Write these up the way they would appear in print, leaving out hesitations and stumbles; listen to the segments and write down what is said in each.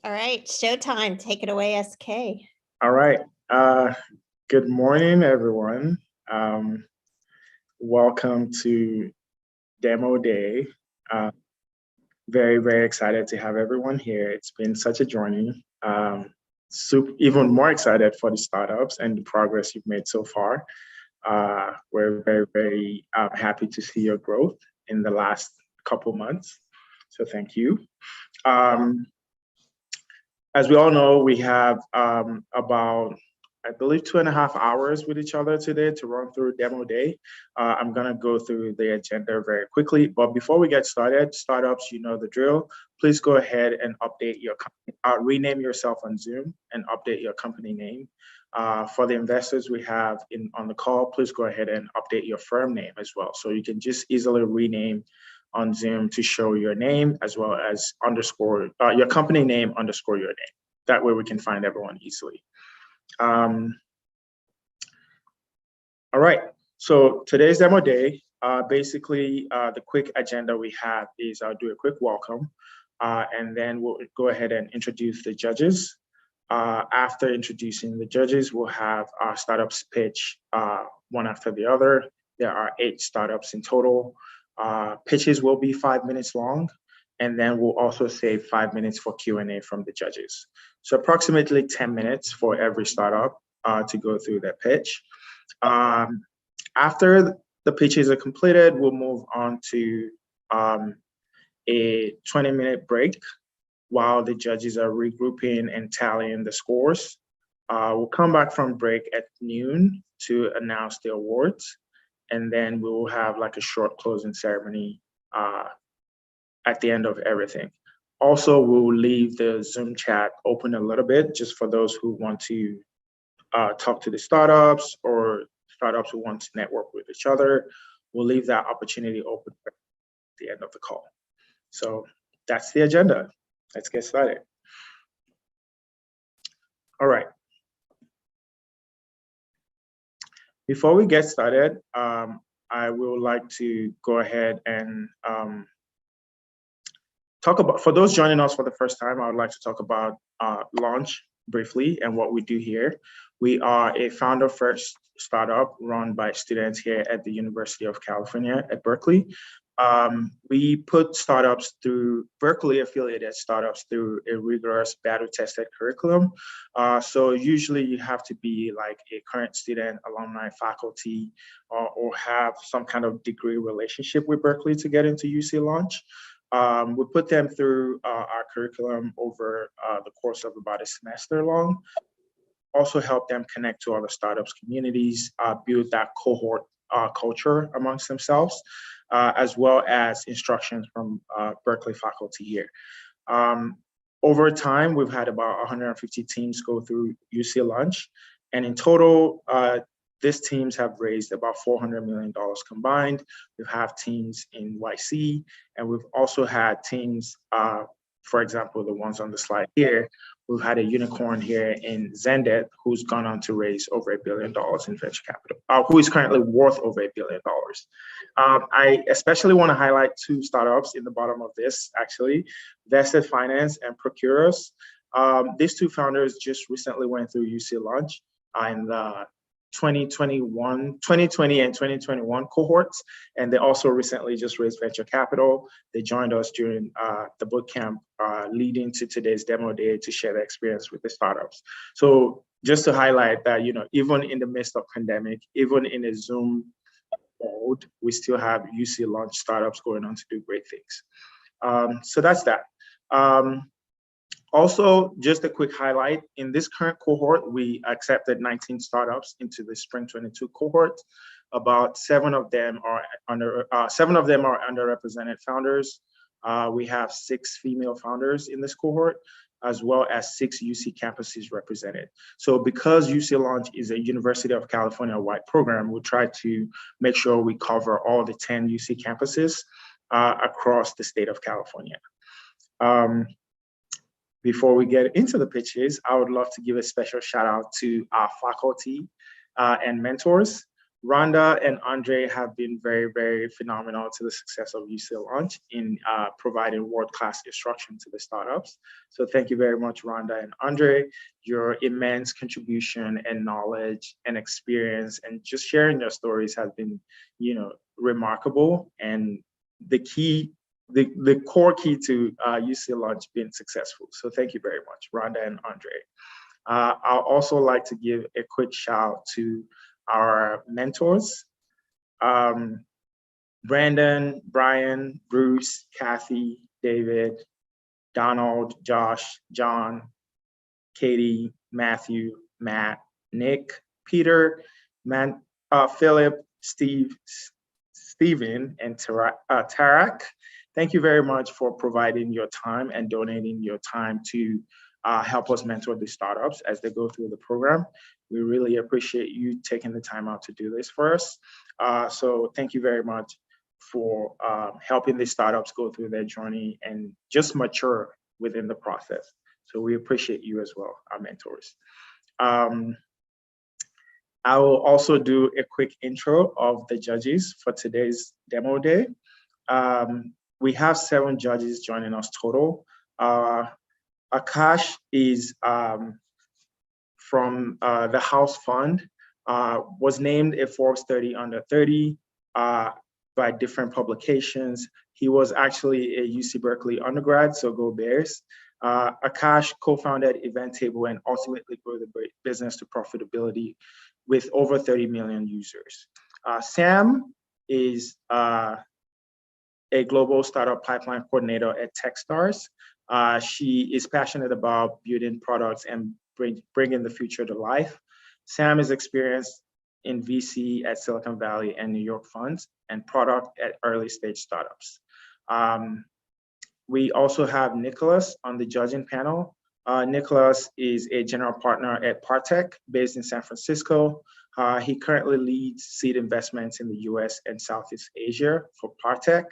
All right, showtime. Take it away, SK. All right. Good morning, everyone. Um, Welcome to Demo Day. Uh, very excited to have everyone here. It's been such a journey. Even more excited for the startups and the progress you've made so far. We're very happy to see your growth in the last couple months. So thank you. Um, as we all know, we have about, I believe, 2.5 hours with each other today to run through demo day. I'm gonna go through the agenda very quickly, but before we get started, startups, you know the drill. Please go ahead and update your company, rename yourself on Zoom and update your company name. For the investors we have on the call, please go ahead and update your firm name as well. So you can just easily rename on Zoom to show your name as well as underscore your company name underscore your name. That way we can find everyone easily. All right, so today's demo day, basically the quick agenda we have is I'll do a quick welcome and then we'll go ahead and introduce the judges. After introducing the judges, we'll have our startups pitch one after the other. There are 8 startups in total. Pitches will be 5 minutes long, and then we'll also save 5 minutes for Q&A from the judges. So approximately 10 minutes for every startup to go through their pitch. After the pitches are completed, we'll move on to a 20-minute break while the judges are regrouping and tallying the scores. We'll come back from break at noon to announce the awards. And then we will have like a short closing ceremony at the end of everything. Also, we'll leave the Zoom chat open a little bit just for those who want to talk to the startups or startups who want to network with each other. We'll leave that opportunity open at the end of the call. So that's the agenda. Let's get started. All right. Before we get started, I would like to go ahead and talk about, for those joining us for the first time, I would like to talk about Launch briefly and what we do here. We are a founder-first startup run by students here at the University of California at Berkeley. We put startups through, Berkeley affiliated startups through a rigorous battle-tested curriculum. So usually you have to be like a current student, alumni, faculty, or have some kind of degree relationship with Berkeley to get into UC Launch. We put them through our curriculum over the course of about a semester long. Also help them connect to other startups communities, build that cohort culture amongst themselves, as well as instructions from Berkeley faculty here. Over time, we've had about 150 teams go through UC Launch, and in total, these teams have raised about $400 million combined. We've had teams in YC, and we've also had teams, for example, the ones on the slide here. We've had a unicorn here in Zendet who's gone on to raise over $1 billion in venture capital, who is currently worth over $1 billion. I especially want to highlight 2 startups in the bottom of this, actually, Vested Finance and Procurers. These 2 founders just recently went through UC Launch in the 2020 and 2021 cohorts, and they also recently just raised venture capital. They joined us during the bootcamp leading to today's demo day to share their experience with the startups. So just to highlight that, you know, even in the midst of pandemic, even in a Zoom mode, we still have UC Launch startups going on to do great things. So that's that. Also, just a quick highlight, in this current cohort, we accepted 19 startups into the Spring 22 cohort. About 7 of them are underrepresented founders. We have 6 female founders in this cohort, as well as 6 UC campuses represented. So because UC Launch is a University of California-wide program, we try to make sure we cover all the 10 UC campuses across the state of California. Before we get into the pitches, I would love to give a special shout out to our faculty and mentors. Rhonda and Andre have been very, very phenomenal to the success of UC Launch in providing world-class instruction to the startups. So thank you very much, Rhonda and Andre. Your immense contribution and knowledge and experience and just sharing your stories has been, remarkable. And the core key to UC Launch being successful. So thank you very much, Rhonda and Andre. I'll also like to give a quick shout out to our mentors, Brandon, Brian, Bruce, Kathy, David, Donald, Josh, John, Katie, Matthew, Matt, Nick, Peter, Philip, Stephen, and Tarak. Thank you very much for providing your time and donating your time to help us mentor the startups as they go through the program. We really appreciate you taking the time out to do this for us. So thank you very much for helping the startups go through their journey and just mature within the process. So we appreciate you as well, our mentors. I will also do a quick intro of the judges for today's demo day. We have 7 judges joining us total. Akash is from the House Fund, was named a Forbes 30 under 30 by different publications. He was actually a UC Berkeley undergrad, so go Bears. Akash co-founded EVT.ai and ultimately grew the business to profitability with over 30 million users. Sam is a global startup pipeline coordinator at Techstars. She is passionate about building products and bringing the future to life. Sam is experienced in VC at Silicon Valley and New York funds and product at early stage startups. We also have Nicholas on the judging panel. Nicholas is a general partner at Partech based in San Francisco. He currently leads seed investments in the US and Southeast Asia for Partech.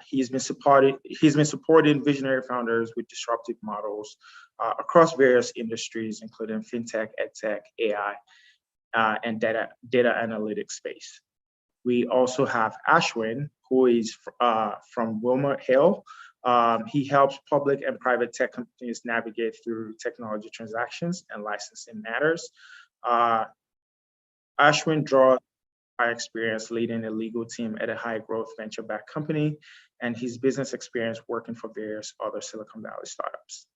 He's been supporting visionary founders with disruptive models across various industries, including fintech, edtech, AI, and data analytics space. We also have Ashwin, who is from Wilmer Hill. He helps public and private tech companies navigate through technology transactions and licensing matters. Ashwin draws our experience leading a legal team at a high growth venture-backed company and his business experience working for various other Silicon Valley startups.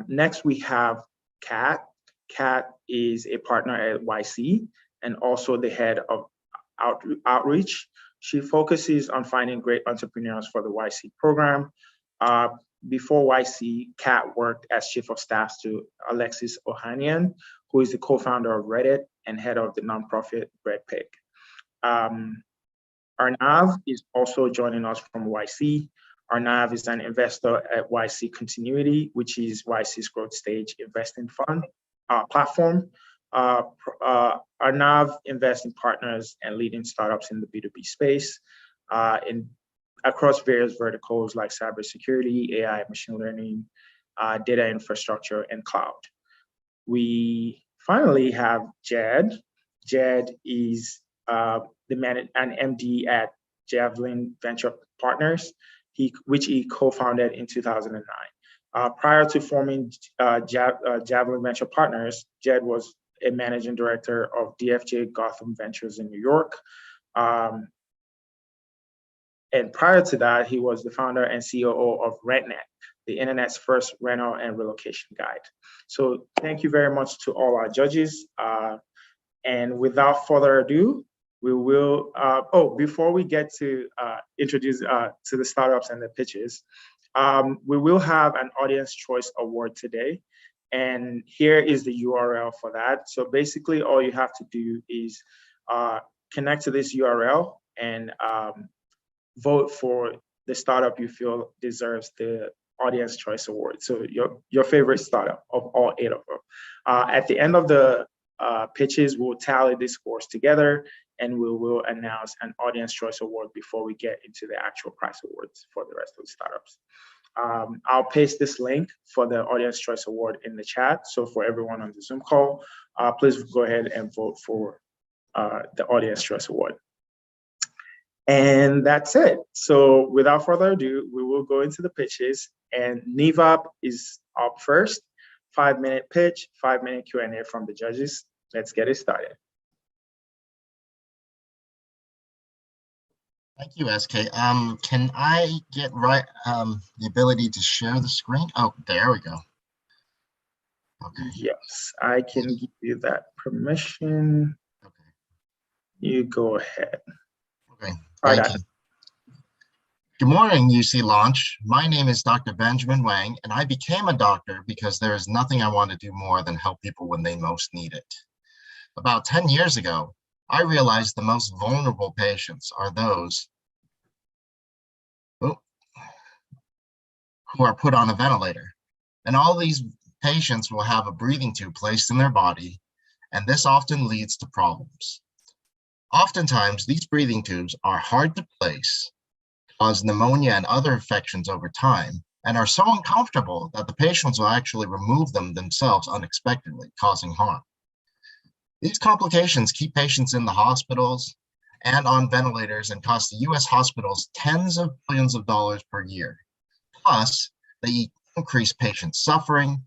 Next, we have Kat. Kat is a partner at YC and also the head of outreach. She focuses on finding great entrepreneurs for the YC program. Before YC, Kat worked as chief of staff to Alexis Ohanian, who is the co-founder of Reddit and head of the nonprofit Breadpig. Arnav is also joining us from YC. Arnav is an investor at YC Continuity, which is YC's growth stage investing fund platform. Arnav invests in partners and leading startups in the B2B space across various verticals like cybersecurity, AI, machine learning, data infrastructure, and cloud. We finally have Jed. Jed is an MD at Javelin Venture Partners, which he co-founded in 2009. Prior to forming Javelin Venture Partners, Jed was a managing director of DFJ Gotham Ventures in New York. And prior to that, he was the founder and COO of RentNet, the internet's first rental and relocation guide. So thank you very much to all our judges. And without further ado, we will, before we get to introduce to the startups and the pitches, we will have an Audience Choice Award today. And here is the URL for that. So basically all you have to do is connect to this URL and vote for the startup you feel deserves the Audience Choice Award. So your favorite startup of all 8 of them. At the end of the pitches, we'll tally the scores together and we will announce an Audience Choice Award before we get into the actual prize awards for the rest of the startups. I'll paste this link for the Audience Choice Award in the chat. So for everyone on the Zoom call, please go ahead and vote for the Audience Choice Award. And that's it. So without further ado, we will go into the pitches, and Nevap is up first. 5-minute pitch, 5-minute Q&A from the judges. Let's get it started. Thank you, SK. Can I get the ability to share the screen? Oh, there we go. Okay. Yes, I can give you that permission. Okay. You go ahead. Okay. Thank you. Good morning, UC Launch. My name is Dr. Benjamin Wang, and I became a doctor because there is nothing I want to do more than help people when they most need it. About 10 years ago, I realized the most vulnerable patients are those who are put on a ventilator. And all these patients will have a breathing tube placed in their body, and this often leads to problems. Oftentimes, these breathing tubes are hard to place, cause pneumonia and other infections over time, and are so uncomfortable that the patients will actually remove them themselves unexpectedly, causing harm. These complications keep patients in the hospitals and on ventilators and cost the US hospitals tens of billions of dollars per year. Plus, they increase patient suffering,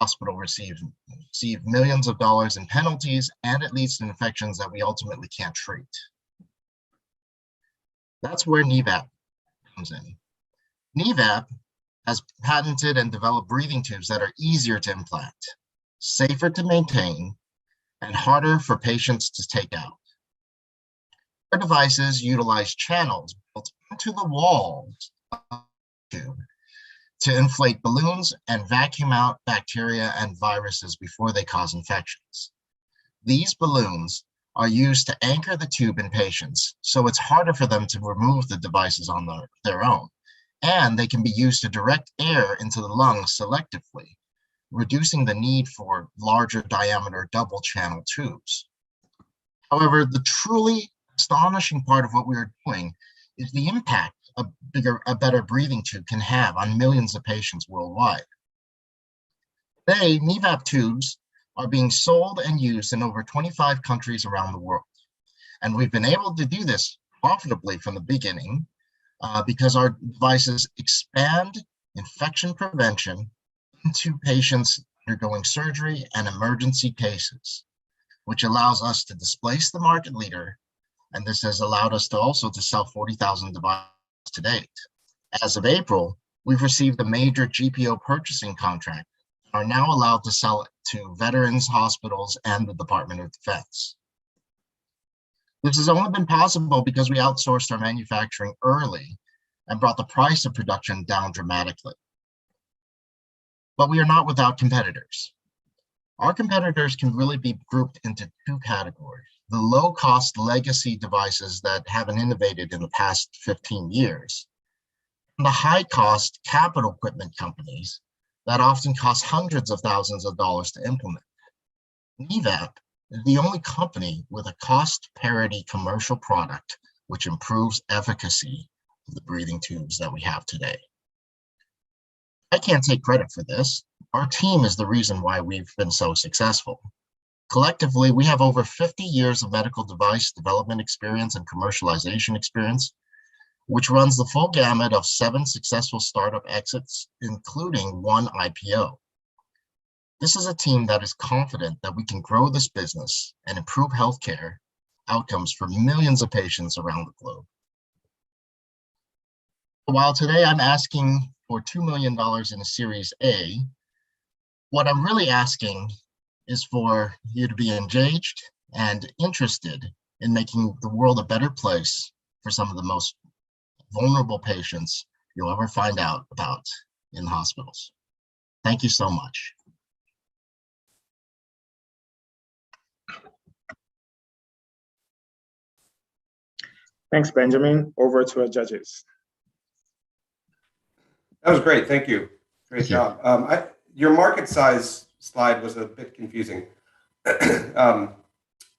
hospital receive millions of dollars in penalties, and it leads to infections that we ultimately can't treat. That's where Nevap comes in. Nevap has patented and developed breathing tubes that are easier to implant, safer to maintain, and harder for patients to take out. Our devices utilize channels built into the walls of the tube to inflate balloons and vacuum out bacteria and viruses before they cause infections. These balloons are used to anchor the tube in patients, so it's harder for them to remove the devices on their own, and they can be used to direct air into the lungs selectively, reducing the need for larger diameter double channel tubes. However, the truly astonishing part of what we are doing is the impact a better breathing tube can have on millions of patients worldwide. Today, Nevap tubes are being sold and used in over 25 countries around the world. And we've been able to do this profitably from the beginning because our devices expand infection prevention into patients undergoing surgery and emergency cases, which allows us to displace the market leader. And this has allowed us to also to sell 40,000 devices to date. As of April, we've received a major GPO purchasing contract and are now allowed to sell it to veterans, hospitals, and the Department of Defense. This has only been possible because we outsourced our manufacturing early and brought the price of production down dramatically. But we are not without competitors. Our competitors can really be grouped into two categories: the low-cost legacy devices that haven't innovated in the past 15 years, and the high-cost capital equipment companies that often cost hundreds of thousands of dollars to implement. Nevap is the only company with a cost parity commercial product which improves efficacy of the breathing tubes that we have today. I can't take credit for this. Our team is the reason why we've been so successful. Collectively, we have over 50 years of medical device development experience and commercialization experience, which runs the full gamut of 7 successful startup exits, including 1 IPO. This is a team that is confident that we can grow this business and improve healthcare outcomes for millions of patients around the globe. While today I'm asking for $2 million in a Series A, what I'm really asking is for you to be engaged and interested in making the world a better place for some of the most vulnerable patients you'll ever find out about in hospitals. Thank you so much. Thanks, Benjamin. Over to our judges. That was great. Thank you. Great job. Your market size slide was a bit confusing. And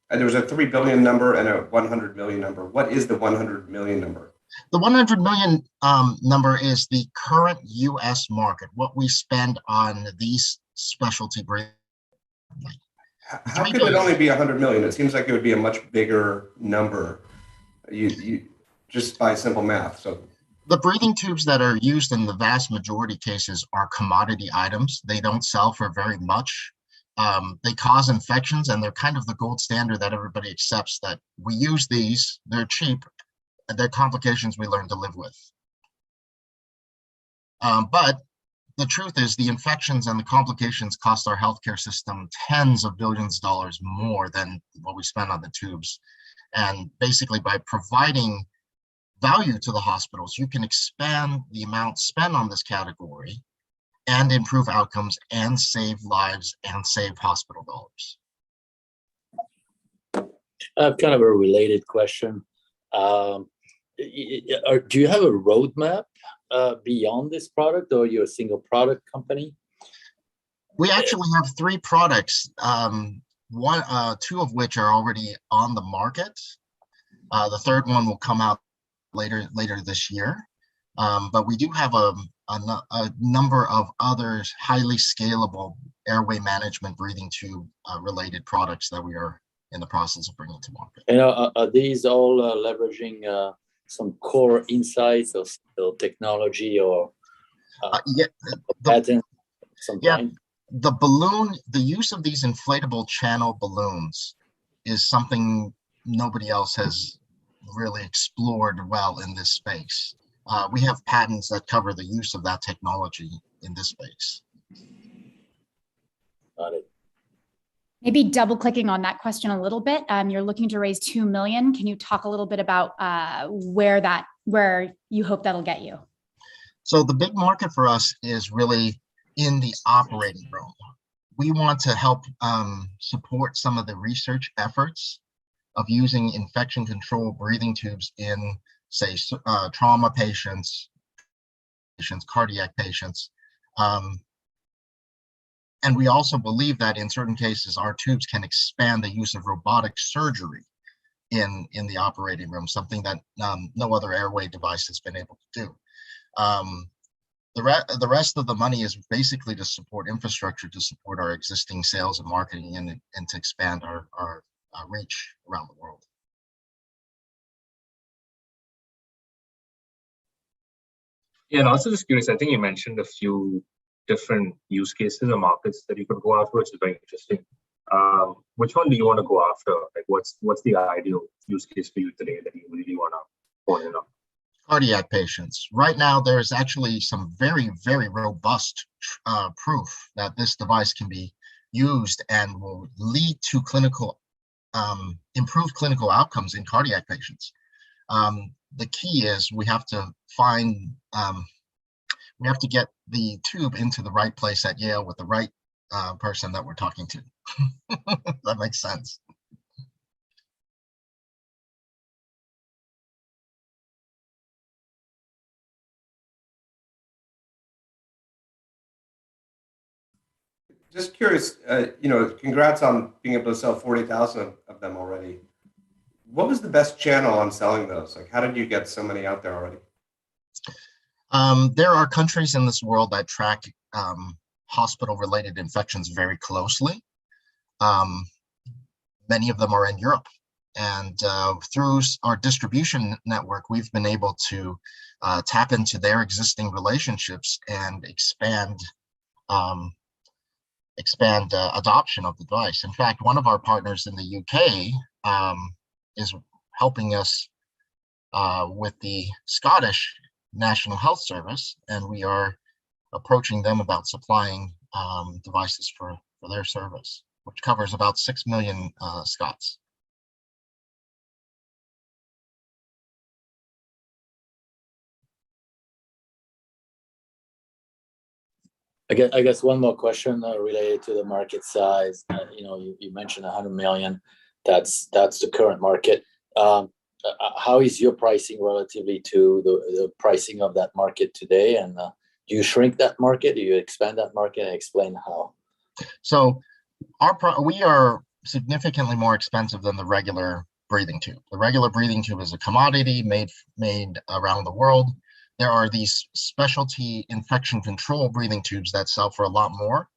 there was a 3 billion number and a 100 million number. What is the 100 million number? The 100 million number is the current US market, what we spend on these specialty breathing. How could it only be 100 million? It seems like it would be a much bigger number. You just by simple math. So the breathing tubes that are used in the vast majority cases are commodity items. They don't sell for very much. They cause infections, and they're kind of the gold standard that everybody accepts, that we use these, they're cheap, and they're complications we learn to live with. But the truth is, the infections and the complications cost our healthcare system tens of billions of dollars more than what we spend on the tubes. And basically, by providing value to the hospitals, you can expand the amount spent on this category and improve outcomes and save lives and save hospital dollars. I have kind of a related question. Do you have a roadmap beyond this product, or you're a single product company? We actually have 3 products, two of which are already on the market. The third one will come out later this year. But we do have a number of other highly scalable airway management breathing tube related products that we are in the process of bringing to market. And are these all leveraging some core insights or still technology or patent? The use of these inflatable channel balloons is something nobody else has really explored well in this space. We have patents that cover the use of that technology in this space. Got it. Maybe double clicking on that question a little bit. You're looking to raise 2 million. Can you talk a little bit about where you hope that'll get you? So the big market for us is really in the operating room. We want to help support some of the research efforts of using infection control breathing tubes in, say, trauma patients, cardiac patients. And we also believe that in certain cases, our tubes can expand the use of robotic surgery in the operating room, something that no other airway device has been able to do. The rest of the money is basically to support infrastructure, to support our existing sales and marketing, and to expand our reach around the world. Yeah, and also just curious, I think you mentioned a few different use cases or markets that you could go after, which is very interesting. Which one do you want to go after? Like, what's the ideal use case for you today that you really want to hone in on? Cardiac patients. Right now, there's actually some very, very robust proof that this device can be used and will lead to improved clinical outcomes in cardiac patients. The key is we have to get the tube into the right place at Yale with the right person that we're talking to. That makes sense. just curious, congrats on being able to sell 40,000 of them already. What was the best channel on selling those? Like, how did you get so many out there already? There are countries in this world that track hospital-related infections very closely. Many of them are in Europe. And through our distribution network, we've been able to tap into their existing relationships and expand adoption of the device. In fact, one of our partners in the UK is helping us with the Scottish National Health Service, and we are approaching them about supplying devices for their service, which covers about 6 million Scots. I guess one more question related to the market size. You mentioned 100 million. That's the current market. How is your pricing relatively to the pricing of that market today? And do you shrink that market? Do you expand that market? And explain how. So we are significantly more expensive than the regular breathing tube. The regular breathing tube is a commodity made around the world. There are these specialty infection control breathing tubes that sell for a lot more.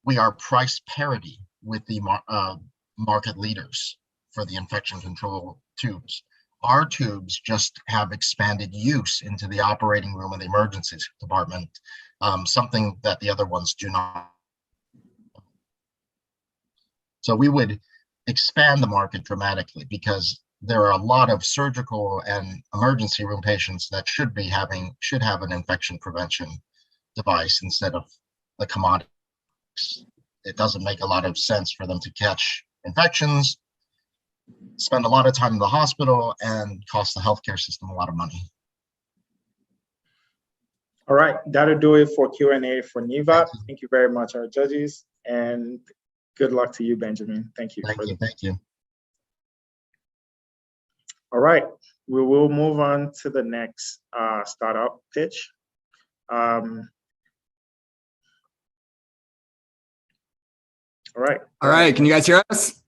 We are price parity with the market leaders for the infection control tubes. Our tubes just have expanded use into the operating room of the emergency department, something that the other ones do not. So we would expand the market dramatically because there are a lot of surgical and emergency room patients that should have an infection prevention device instead of the commodities. It doesn't make a lot of sense for them to catch infections, spend a lot of time in the hospital, and cost the healthcare system a lot of money. All right, that'll do it for Q&A for Nevap. Thank you very much, our judges, and good luck to you, Benjamin. Thank you. Thank you. All right, we will move on to the next startup pitch. All right, can you guys hear us?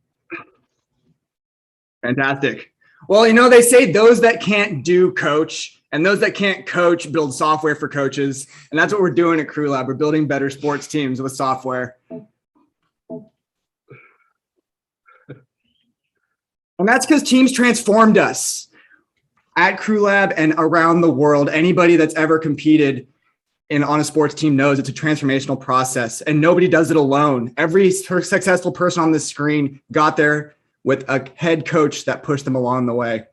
Fantastic. Well, you know, they say those that can't do coach, and those that can't coach build software for coaches. And that's what we're doing at Crew Lab. We're building better sports teams with software. And that's because teams transformed us. At Crew Lab and around the world, anybody that's ever competed on a sports team knows it's a transformational process, and nobody does it alone. Every successful person on this screen got there with a head coach that pushed them along the way.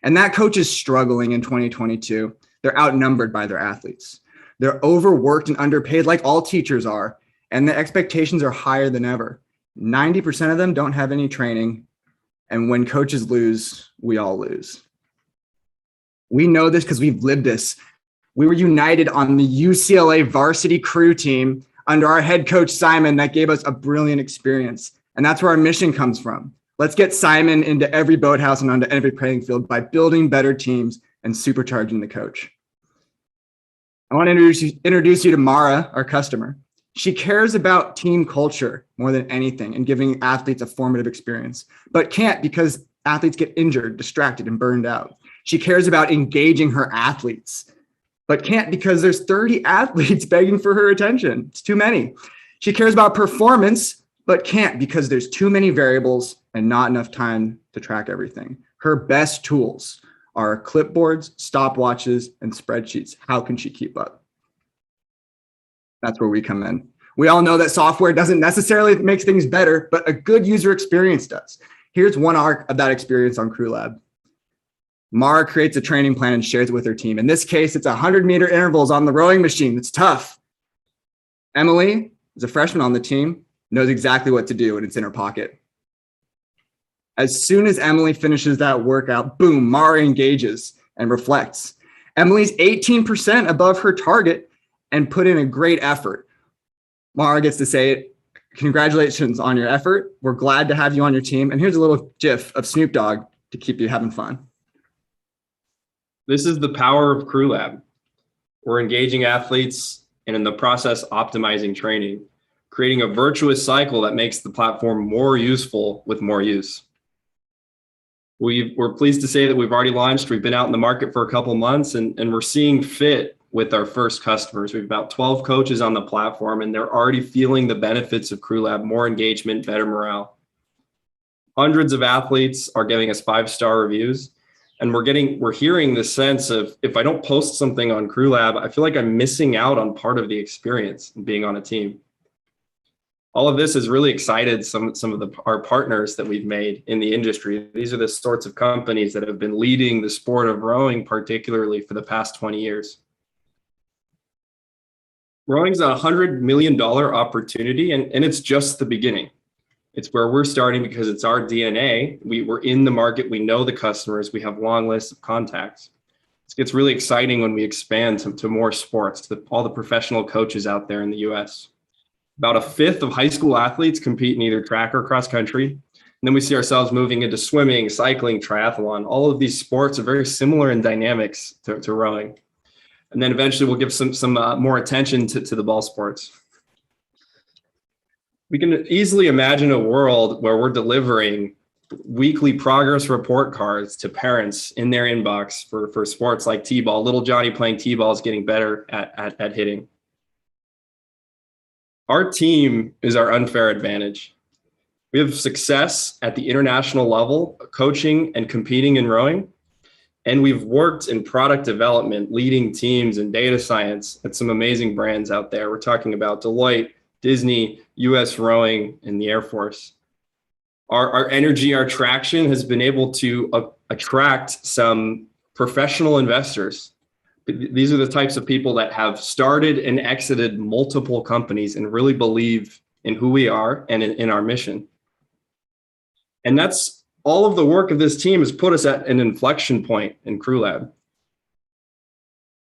And that coach is struggling in 2022. They're outnumbered by their athletes. They're overworked and underpaid like all teachers are, and the expectations are higher than ever. 90% of them don't have any training, and when coaches lose, we all lose. We know this because we've lived this. We were united on the UCLA varsity crew team under our head coach, Simon, that gave us a brilliant experience. And that's where our mission comes from. Let's get Simon into every boathouse and onto every playing field by building better teams and supercharging the coach. I want to introduce you to Mara, our customer. She cares about team culture more than anything and giving athletes a formative experience, but can't because athletes get injured, distracted, and burned out. She cares about engaging her athletes, but can't because there's 30 athletes begging for her attention. It's too many. She cares about performance, but can't because there's too many variables and not enough time to track everything. Her best tools are clipboards, stopwatches, and spreadsheets. How can she keep up? That's where we come in. We all know that software doesn't necessarily make things better, but a good user experience does. Here's one arc of that experience on Crew Lab. Mara creates a training plan and shares it with her team. In this case, it's 100-meter intervals on the rowing machine. It's tough. Emily is a freshman on the team, knows exactly what to do, and it's in her pocket. As soon as Emily finishes that workout, boom, Mara engages and reflects. Emily's 18% above her target and put in a great effort. Mara gets to say, congratulations on your effort. We're glad to have you on your team. And here's a little GIF of Snoop Dogg to keep you having fun. This is the power of Crew Lab. We're engaging athletes and in the process optimizing training, creating a virtuous cycle that makes the platform more useful with more use. We're pleased to say that we've already launched. We've been out in the market for a couple of months and we're seeing fit with our first customers. We have about 12 coaches on the platform and they're already feeling the benefits of Crew Lab, more engagement, better morale. Hundreds of athletes are giving us 5-star reviews. And we're hearing the sense of, if I don't post something on Crew Lab, I feel like I'm missing out on part of the experience of being on a team. All of this has really excited some of our partners that we've made in the industry. These are the sorts of companies that have been leading the sport of rowing, particularly for the past 20 years. Rowing's a $100 million opportunity, and it's just the beginning. It's where we're starting because it's our DNA. We're in the market. We know the customers. We have long lists of contacts. It's really exciting when we expand to more sports, to all the professional coaches out there in the US. About a fifth of high school athletes compete in either track or cross country. And then we see ourselves moving into swimming, cycling, triathlon. All of these sports are very similar in dynamics to rowing. And then eventually we'll give some more attention to the ball sports. We can easily imagine a world where we're delivering weekly progress report cards to parents in their inbox for sports like T-ball. Little Johnny playing T-ball is getting better at hitting. Our team is our unfair advantage. We have success at the international level, coaching and competing in rowing. And we've worked in product development, leading teams in data science at some amazing brands out there. We're talking about Deloitte, Disney, US Rowing, and the Air Force. Our energy, our traction has been able to attract some professional investors. These are the types of people that have started and exited multiple companies and really believe in who we are and in our mission. And that's all of the work of this team has put us at an inflection point in CrewLab.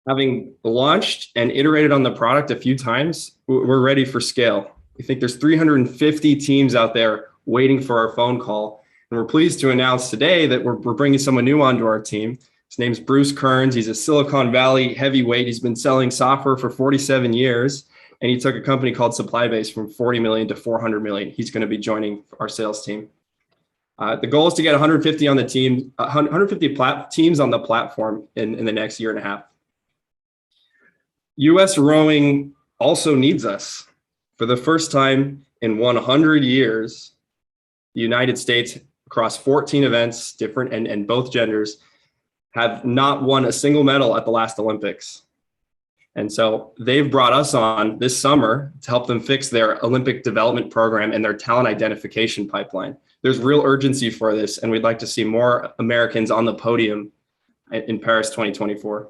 Having launched and iterated on the product a few times, we're ready for scale. We think there's 350 teams out there waiting for our phone call. And we're pleased to announce today that we're bringing someone new onto our team. His name's Bruce Kearns. He's a Silicon Valley heavyweight. He's been selling software for 47 years. And he took a company called SupplyBase from 40 million to 400 million. He's going to be joining our sales team. The goal is to get 150 on the team, 150 teams on the platform in the next year and a half. US Rowing also needs us. For the first time in 100 years, the United States, across 14 events, different and both genders, have not won a single medal at the last Olympics. And so they've brought us on this summer to help them fix their Olympic development program and their talent identification pipeline. There's real urgency for this, and we'd like to see more Americans on the podium in Paris 2024.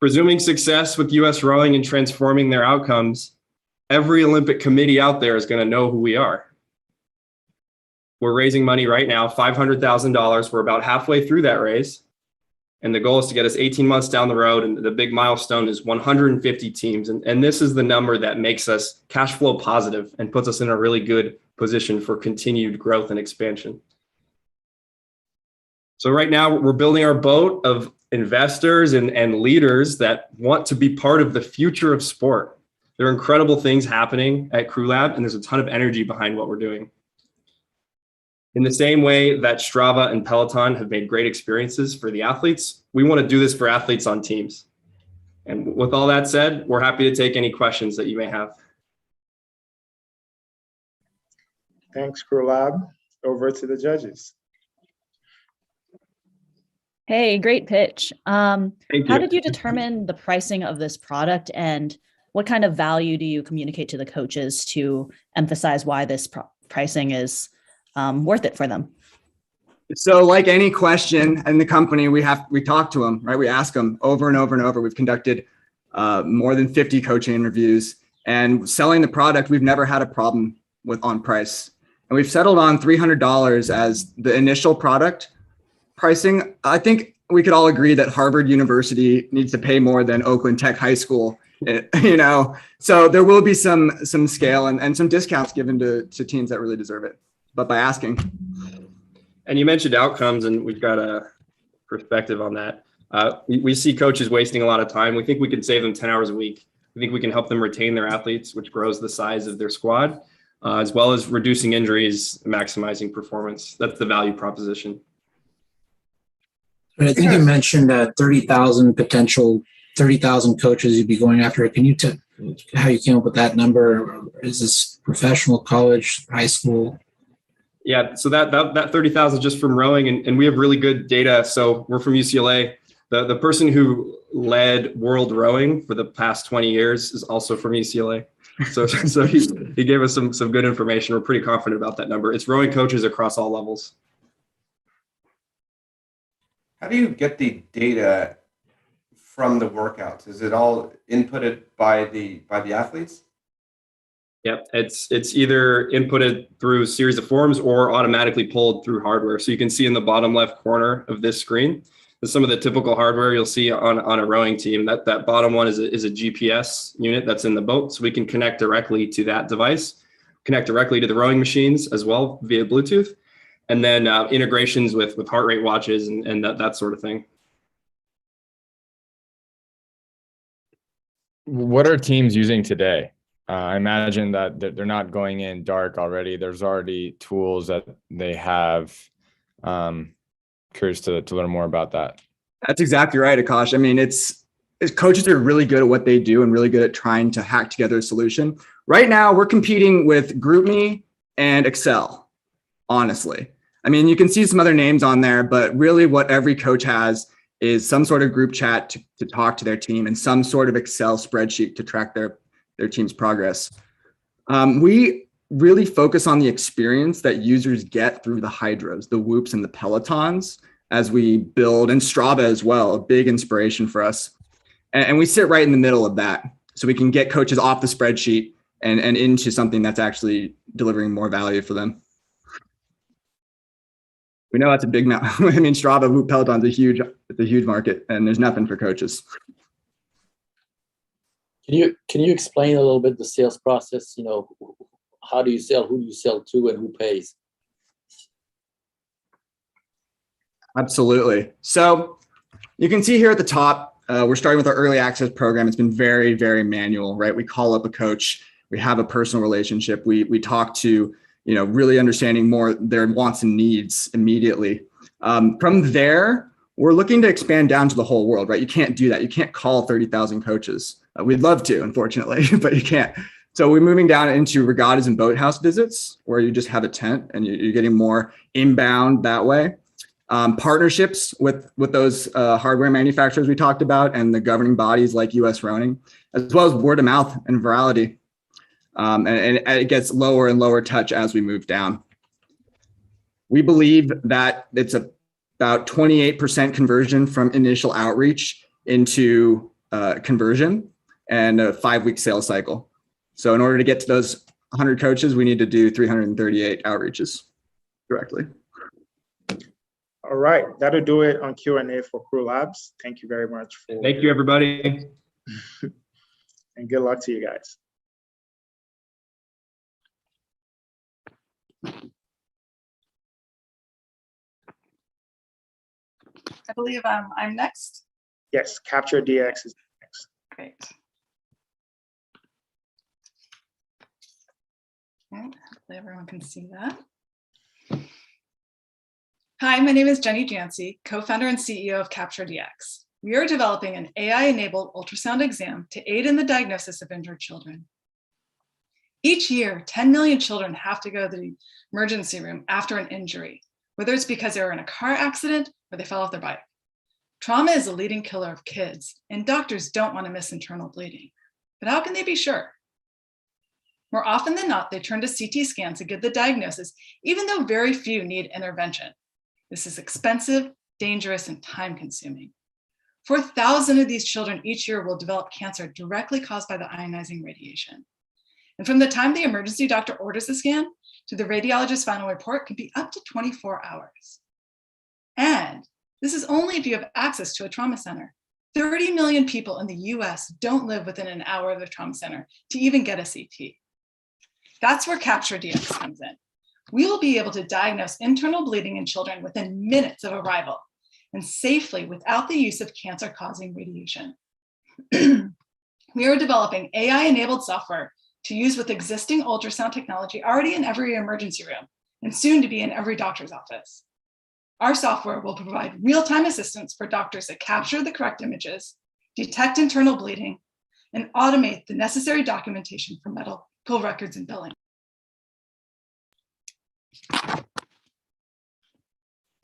Presuming success with US Rowing and transforming their outcomes, every Olympic committee out there is going to know who we are. We're raising money right now, $500,000. We're about halfway through that raise. And the goal is to get us 18 months down the road. And the big milestone is 150 teams. And this is the number that makes us cash flow positive and puts us in a really good position for continued growth and expansion. So right now we're building our boat of investors and leaders that want to be part of the future of sport. There are incredible things happening at CrewLab, and there's a ton of energy behind what we're doing. In the same way that Strava and Peloton have made great experiences for the athletes, we want to do this for athletes on teams. And with all that said, we're happy to take any questions that you may have. Thanks, CrewLab. Over to the judges. Hey, great pitch. Thank you. How did you determine the pricing of this product, and what kind of value do you communicate to the coaches to emphasize why this pricing is worth it for them? So like any question in the company, we talk to them, right? We ask them over and over and over. We've conducted more than 50 coaching interviews, and selling the product, we've never had a problem with on price. And we've settled on $300 as the initial product pricing. I think we could all agree that Harvard University needs to pay more than Oakland Tech High School, you know? So there will be some scale and some discounts given to teams that really deserve it, but by asking. And you mentioned outcomes, and we've got a perspective on that. We see coaches wasting a lot of time. We think we can save them 10 hours a week. We think we can help them retain their athletes, which grows the size of their squad, as well as reducing injuries, maximizing performance. That's the value proposition. But I think you mentioned 30,000 potential, 30,000 coaches you'd be going after. Can you tell how you came up with that number? Is this professional, college, high school? Yeah, so that 30,000 just from rowing, and we have really good data. So we're from UCLA. The person who led world rowing for the past 20 years is also from UCLA. So he gave us some good information. We're pretty confident about that number. It's rowing coaches across all levels. How do you get the data from the workouts? Is it all inputted by the athletes? Yep, it's either inputted through a series of forms or automatically pulled through hardware. So you can see in the bottom left corner of this screen, some of the typical hardware you'll see on a rowing team. That bottom one is a GPS unit that's in the boat. So we can connect directly to that device, connect directly to the rowing machines as well via Bluetooth, and then integrations with heart rate watches and that sort of thing. What are teams using today? I imagine that they're not going in dark already. There's already tools that they have. Curious to learn more about that. That's exactly right, Akash. I mean, it's coaches are really good at what they do and really good at trying to hack together a solution. Right now, we're competing with GroupMe and Excel, honestly. I mean, you can see some other names on there, but really what every coach has is some sort of group chat to talk to their team and some sort of Excel spreadsheet to track their team's progress. We really focus on the experience that users get through the Hydros, the Whoops, and the Pelotons as we build, and Strava as well, a big inspiration for us. And we sit right in the middle of that. So we can get coaches off the spreadsheet and into something that's actually delivering more value for them. We know that's a big amount. I mean, Strava, Whoop, Peloton's it's a huge market, and there's nothing for coaches. Can you explain a little bit the sales process? How do you sell? Who do you sell to, and who pays? Absolutely. So you can see here at the top, we're starting with our early access program. It's been very, very manual, right? We call up a coach. We have a personal relationship. We talk to, really understanding more their wants and needs immediately. From there, we're looking to expand down to the whole world, right? You can't do that. You can't call 30,000 coaches. We'd love to, unfortunately, but you can't. So we're moving down into regattas and boathouse visits where you just have a tent and you're getting more inbound that way. Partnerships with those hardware manufacturers we talked about and the governing bodies like US Rowing, as well as word of mouth and virality. And it gets lower and lower touch as we move down. We believe that it's about 28% conversion from initial outreach into conversion and a 5-week sales cycle. So in order to get to those 100 coaches, we need to do 338 outreaches directly. All right, that'll do it on Q&A for Crew Labs. Thank you very much. Thank you, everybody. And good luck to you guys. I believe I'm next. Yes, Capture DX is next. Great. Okay, hopefully everyone can see that. Hi, my name is Jenny Jancy, co-founder and CEO of Capture DX. We are developing an AI-enabled ultrasound exam to aid in the diagnosis of injured children. Each year, 10 million children have to go to the emergency room after an injury, whether it's because they were in a car accident or they fell off their bike. Trauma is a leading killer of kids, and doctors don't want to miss internal bleeding. But how can they be sure? More often than not, they turn to CT scans to get the diagnosis, even though very few need intervention. This is expensive, dangerous, and time-consuming. 4,000 of these children each year will develop cancer directly caused by the ionizing radiation. And from the time the emergency doctor orders the scan to the radiologist's final report can be up to 24 hours. And this is only if you have access to a trauma center. 30 million people in the US don't live within an hour of a trauma center to even get a CT. That's where Capture DX comes in. We will be able to diagnose internal bleeding in children within minutes of arrival and safely without the use of cancer-causing radiation. We are developing AI-enabled software to use with existing ultrasound technology already in every emergency room and soon to be in every doctor's office. Our software will provide real-time assistance for doctors to capture the correct images, detect internal bleeding, and automate the necessary documentation for medical records and billing.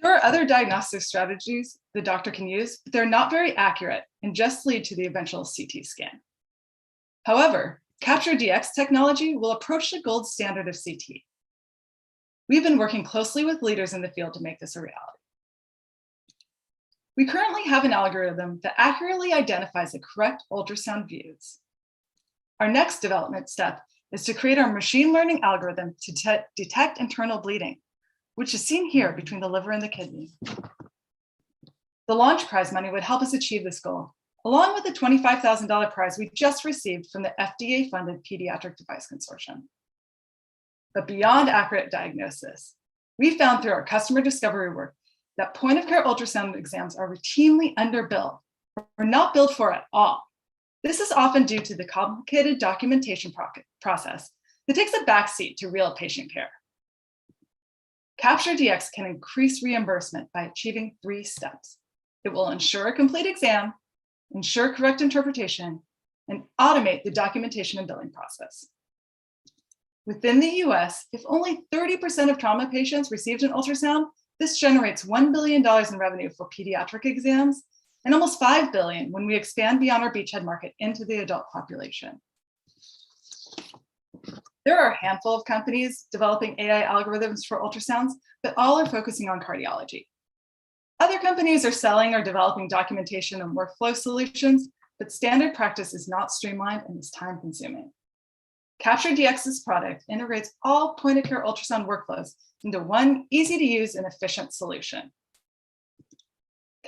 There are other diagnostic strategies the doctor can use, but they're not very accurate and just lead to the eventual CT scan. However, Capture DX technology will approach the gold standard of CT. We've been working closely with leaders in the field to make this a reality. We currently have an algorithm that accurately identifies the correct ultrasound views. Our next development step is to create our machine learning algorithm to detect internal bleeding, which is seen here between the liver and the kidney. The launch prize money would help us achieve this goal, along with the $25,000 prize we just received from the FDA-funded Pediatric Device Consortium. But beyond accurate diagnosis, we found through our customer discovery work that point-of-care ultrasound exams are routinely underbilled or not billed for at all. This is often due to the complicated documentation process that takes a backseat to real patient care. Capture DX can increase reimbursement by achieving 3 steps. It will ensure a complete exam, ensure correct interpretation, and automate the documentation and billing process. Within the US, if only 30% of trauma patients received an ultrasound, this generates $1 billion in revenue for pediatric exams and almost $5 billion when we expand beyond our beachhead market into the adult population. There are a handful of companies developing AI algorithms for ultrasounds, but all are focusing on cardiology. Other companies are selling or developing documentation and workflow solutions, but standard practice is not streamlined and is time consuming. CaptureDX's product integrates all point-of-care ultrasound workflows into one easy to use and efficient solution.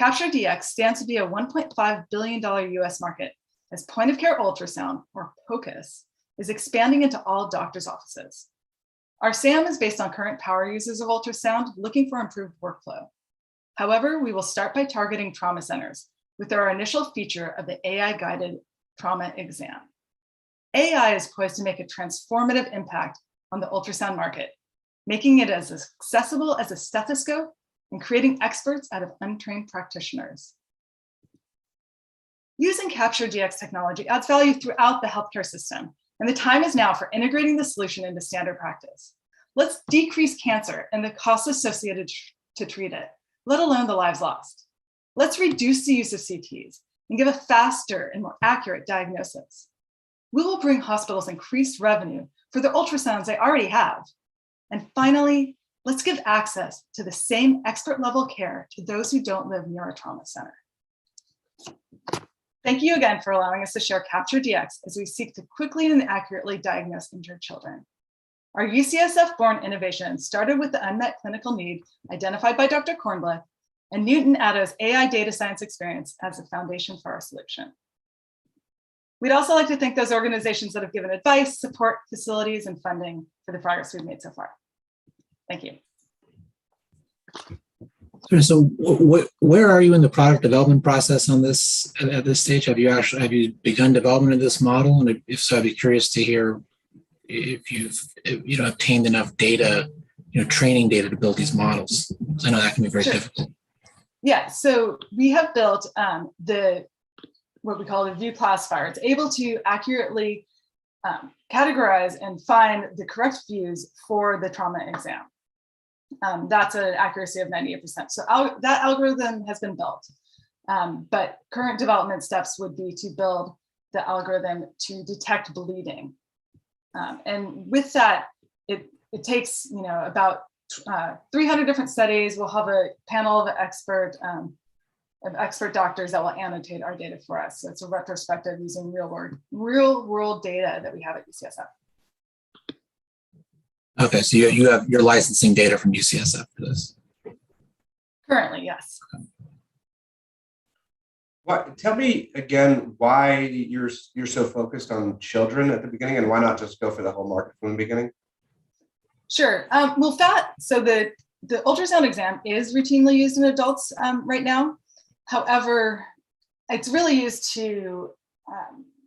CaptureDX stands to be a $1.5 billion US market as point-of-care ultrasound, or POCUS, is expanding into all doctors' offices. Our SAM is based on current power users of ultrasound looking for improved workflow. However, we will start by targeting trauma centers with our initial feature of the AI-guided trauma exam. AI is poised to make a transformative impact on the ultrasound market, making it as accessible as a stethoscope and creating experts out of untrained practitioners. Using CaptureDX technology adds value throughout the healthcare system, and the time is now for integrating the solution into standard practice. Let's decrease cancer and the costs associated to treat it, let alone the lives lost. Let's reduce the use of CTs and give a faster and more accurate diagnosis. We will bring hospitals increased revenue for the ultrasounds they already have. And finally, let's give access to the same expert level care to those who don't live near a trauma center. Thank you again for allowing us to share CaptureDX as we seek to quickly and accurately diagnose injured children. Our UCSF-born innovation started with the unmet clinical need identified by Dr. Kornblith and Newton Addo's AI data science experience as the foundation for our solution. We'd also like to thank those organizations that have given advice, support, facilities, and funding for the progress we've made so far. Thank you. So where are you in the product development process on this at this stage? Have you begun development of this model? And if so, I'd be curious to hear if you've obtained enough data, training data to build these models. I know that can be very difficult. Yeah, so we have built what we call the view classifier. It's able to accurately categorize and find the correct views for the trauma exam. That's an accuracy of 98%. So that algorithm has been built, but current development steps would be to build the algorithm to detect bleeding. And with that, it takes about 300 different studies. We'll have a panel of expert doctors that will annotate our data for us. So it's a retrospective using real world data that we have at UCSF. Okay, so you're licensing data from UCSF for this. Currently, yes. Tell me again why you're so focused on children at the beginning, and why not just go for the whole market from the beginning? Sure. So the ultrasound exam is routinely used in adults right now. However, it's really used to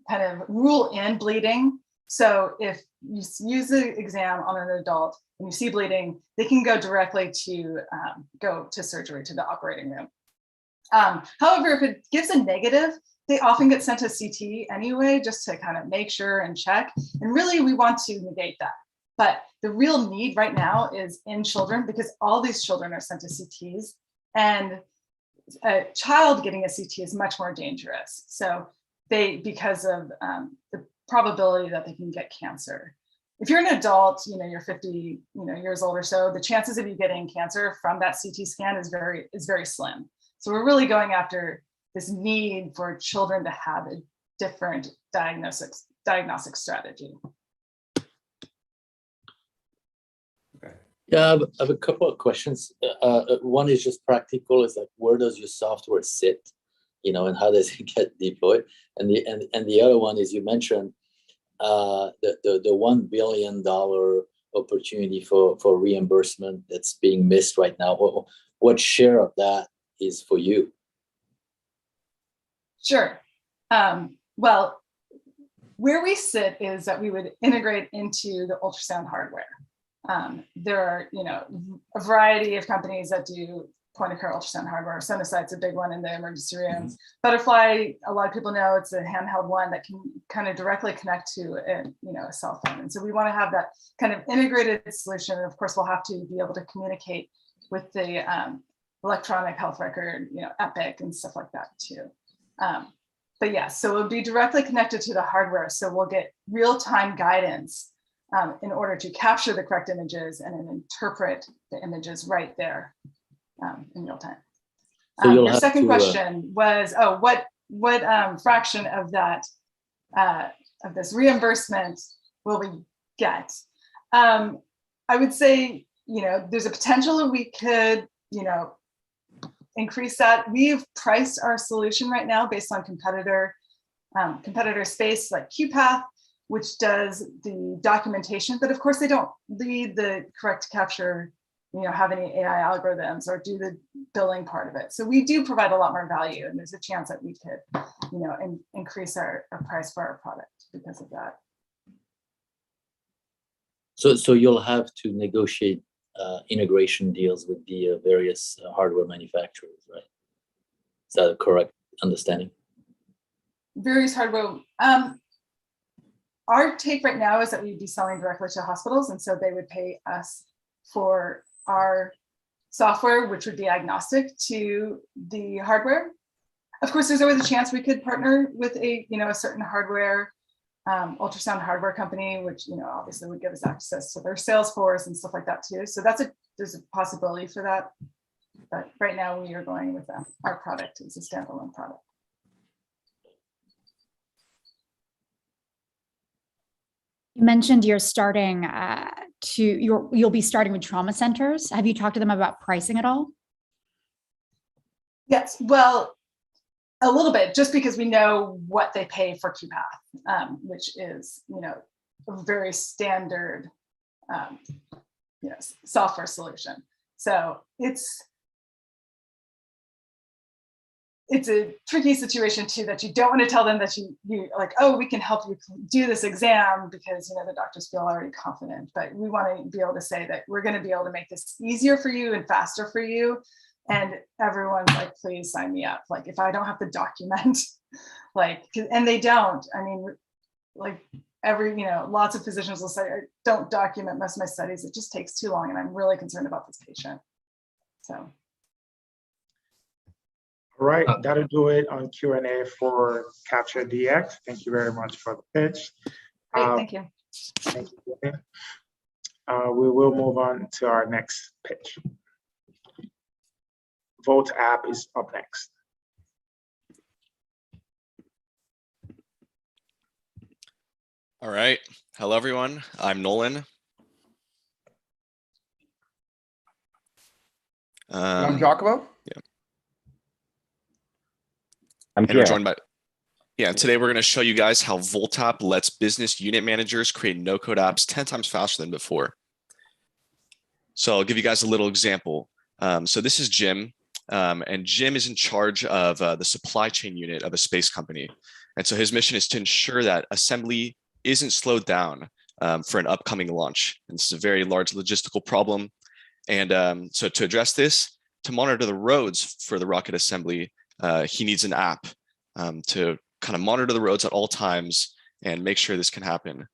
kind of rule in bleeding. So if you use the exam on an adult and you see bleeding, they can go directly to go to surgery, to the operating room. However, if it gives a negative, they often get sent to CT anyway, just to kind of make sure and check. And really, we want to negate that. But the real need right now is in children, because all these children are sent to CTs, and a child getting a CT is much more dangerous. So because of the probability that they can get cancer. If you're an adult, you're 50 years old or so, the chances of you getting cancer from that CT scan is very slim. So we're really going after this need for children to have a different diagnostic strategy. Yeah, I have a couple of questions. One is just practical. Is like, where does your software sit, and how does it get deployed? And the other one is, you mentioned the $1 billion opportunity for reimbursement that's being missed right now. What share of that is for you? Sure. Well, where we sit is that we would integrate into the ultrasound hardware. There are, a variety of companies that do point of care ultrasound hardware. Sonosite's a big one in the emergency rooms. Butterfly, a lot of people know it's a handheld one that can kind of directly connect to a cell phone. And so we want to have that kind of integrated solution. And of course, we'll have to be able to communicate with the electronic health record, Epic and stuff like that too. But yeah, so it'll be directly connected to the hardware. So we'll get real-time guidance in order to capture the correct images and then interpret the images right there in real time. So you'll Your have second to, question was, what fraction of that of this reimbursement will we get? I would say, there's a potential that we could, increase that. We've priced our solution right now based on competitor space like QPath, which does the documentation, but of course they don't lead the correct capture, have any AI algorithms or do the billing part of it. So we do provide a lot more value, and there's a chance that we could, increase our price for our product because of that. So you'll have to negotiate integration deals with the various hardware manufacturers, right? Is that a correct understanding? Various hardware. Our take right now is that we'd be selling directly to hospitals, and so they would pay us for our software, which would be agnostic to the hardware. Of course, there's always a chance we could partner with a certain hardware, ultrasound hardware company, which obviously would give us access to their sales force and stuff like that too. So there's a possibility for that. But right now we are going with our product as a standalone product. You mentioned you're starting you'll be starting with trauma centers. Have you talked to them about pricing at all? Yes, well, a little bit, just because we know what they pay for QPath, which is a very standard software solution. So it's a tricky situation too, that you don't want to tell them that you like, oh, we can help you do this exam because the doctors feel already confident. But we want to be able to say that we're going to be able to make this easier for you and faster for you. And everyone's like, please sign me up. Like, if I don't have to document, and they don't. I mean, lots of physicians will say, I don't document most of my studies. It just takes too long, and I'm really concerned about this patient. So. All right, that'll do it on Q&A for Capture DX. Thank you very much for the pitch. Great, thank you. Thank you. We will move on to our next pitch. Voltap is up next. All right, hello everyone. I'm Nolan. I'm Giacomo. Yeah. I'm We're joined by, today we're going to show you guys how Voltap lets business unit managers create no-code apps 10 times faster than before. So I'll give you guys a little example. So this is Jim, and Jim is in charge of the supply chain unit of a space company. And so his mission is to ensure that assembly isn't slowed down for an upcoming launch. And this is a very large logistical problem. And so to address this, to monitor the roads for the rocket assembly, he needs an app to kind of monitor the roads at all times and make sure this can happen.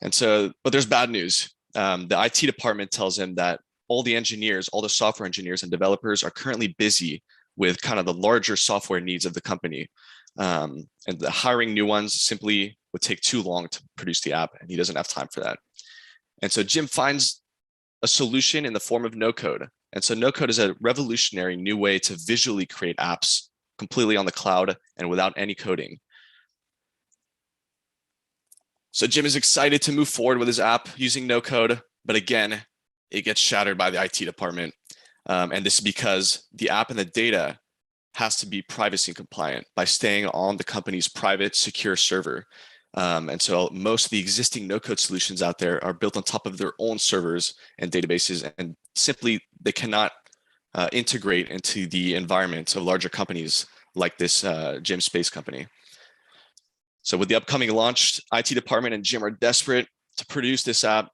And so, but there's bad news. The IT department tells him that all the engineers, all the software engineers and developers are currently busy with kind of the larger software needs of the company. And the hiring new ones simply would take too long to produce the app, and he doesn't have time for that. And so Jim finds a solution in the form of no-code. And so no-code is a revolutionary new way to visually create apps completely on the cloud and without any coding. So Jim is excited to move forward with his app using no-code, but again, it gets shattered by the IT department. And this is because the app and the data has to be privacy compliant by staying on the company's private secure server. And so most of the existing no-code solutions out there are built on top of their own servers and databases, and simply they cannot integrate into the environment of larger companies like this Jim Space company. So with the upcoming launch, IT department and Jim are desperate to produce this app,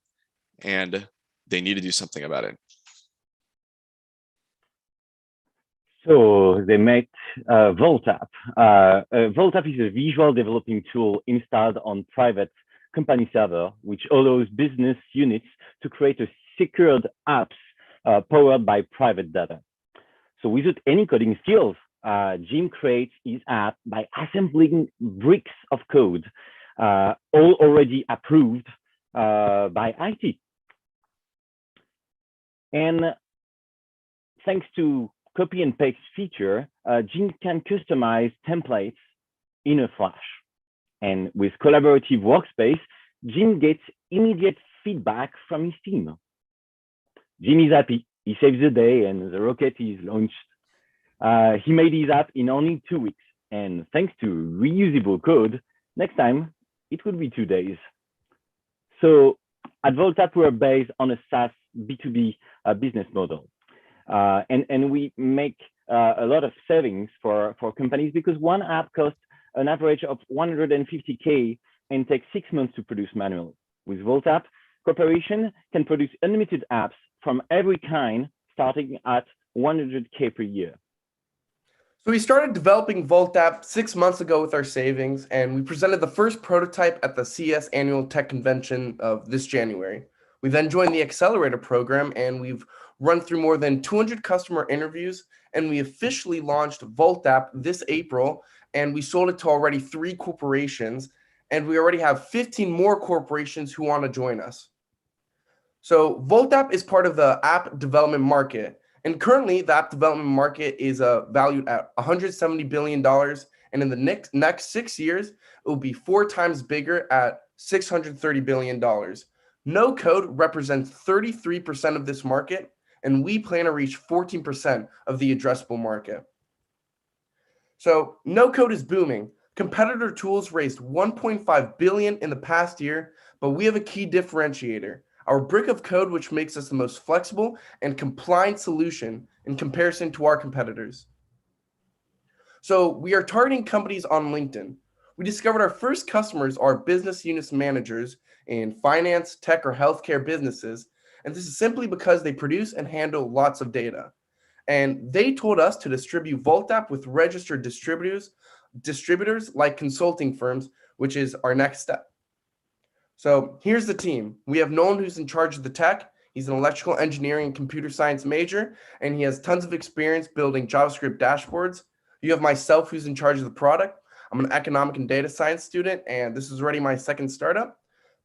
and they need to do something about it. So they made Voltap. Voltap is a visual developing tool installed on private company server, which allows business units to create a secured apps powered by private data. So without any coding skills, Jim creates his app by assembling bricks of code, all already approved by IT. And thanks to copy and paste feature, Jim can customize templates in a flash. And with collaborative workspace, Jim gets immediate feedback from his team. Jim is happy. He saves the day and the rocket is launched. He made his app in only 2 weeks. And thanks to reusable code, next time it would be 2 days. So at Voltap, we're based on a SaaS B2B business model. And we make a lot of savings for companies because one app costs an average of $150K and takes 6 months to produce manually. With Voltap, corporation can produce unlimited apps from every kind, starting at $100K per year. So we started developing Voltap 6 months ago with our savings, and we presented the first prototype at the CES Annual Tech Convention of this January. We then joined the Accelerator program, and we've run through more than 200 customer interviews, and we officially launched Voltap this April, and we sold it to already 3 corporations, and we already have 15 more corporations who want to join us. So Voltap is part of the app development market, and currently the app development market is valued at $170 billion, and in the next 6 years, it will be 4 times bigger at $630 billion. No code represents 33% of this market, and we plan to reach 14% of the addressable market. So no code is booming. Competitor tools raised $1.5 billion in the past year, but we have a key differentiator, our brick of code, which makes us the most flexible and compliant solution in comparison to our competitors. So we are targeting companies on LinkedIn. We discovered our first customers are business unit managers in finance, tech, or healthcare businesses, and this is simply because they produce and handle lots of data. And they told us to distribute Voltap with registered distributors like consulting firms, which is our next step. So here's the team. We have Nolan, who's in charge of the tech. He's an electrical engineering and computer science major, and he has tons of experience building JavaScript dashboards. You have myself, who's in charge of the product. I'm an economic and data science student, and this is already my second startup.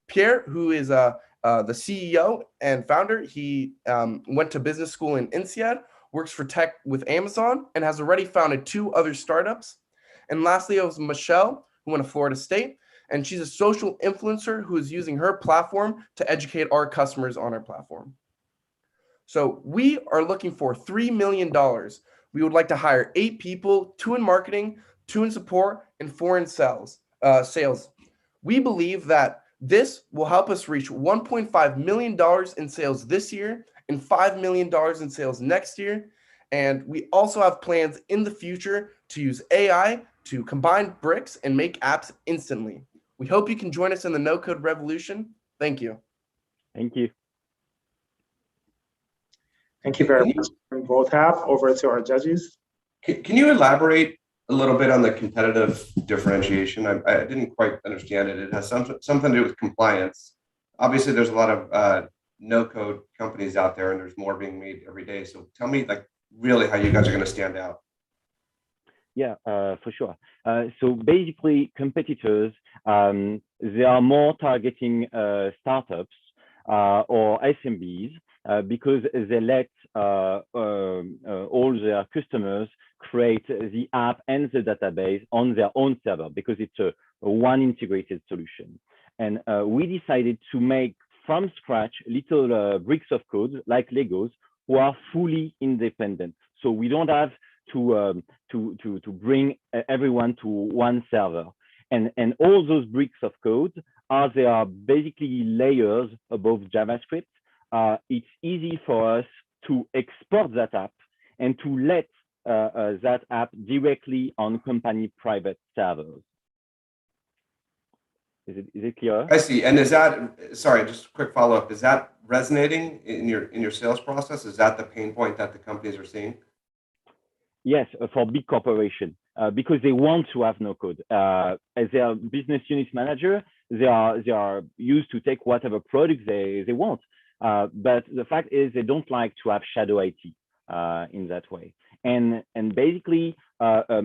Pierre, who is the CEO and founder, he went to business school in INSEAD, works for tech with Amazon, and has already founded 2 other startups. And lastly, it was Michelle, who went to Florida State, and she's a social influencer who is using her platform to educate our customers on our platform. So we are looking for $3 million. We would like to hire 8 people, 2 in marketing, 2 in support, and 4 in sales. We believe that this will help us reach $1.5 million in sales this year and $5 million in sales next year. And we also have plans in the future to use AI to combine bricks and make apps instantly. We hope you can join us in the no-code revolution. Thank you. Thank you. Thank you very much. From Voltap, over to our judges. Can you elaborate a little bit on the competitive differentiation? I didn't quite understand it. It has something to do with compliance. Obviously, there's a lot of no-code companies out there, and there's more being made every day. So tell me, like, really how you guys are going to stand out. Yeah, for sure. So basically, competitors, they are more targeting startups or SMBs because they let all their customers create the app and the database on their own server because it's a one integrated solution. And we decided to make from scratch little bricks of code like Legos who are fully independent. So we don't have to bring everyone to one server. And all those bricks of code they are basically layers above JavaScript. It's easy for us to export that app and to let that app directly on company private servers. Is it clear? I see. And is that, sorry, just a quick follow-up. Is that resonating in your sales process? Is that the pain point that the companies are seeing? Yes, for big corporation, because they want to have no code. As their business unit manager, they are used to take whatever product they want. But the fact is they don't like to have shadow IT in that way. And basically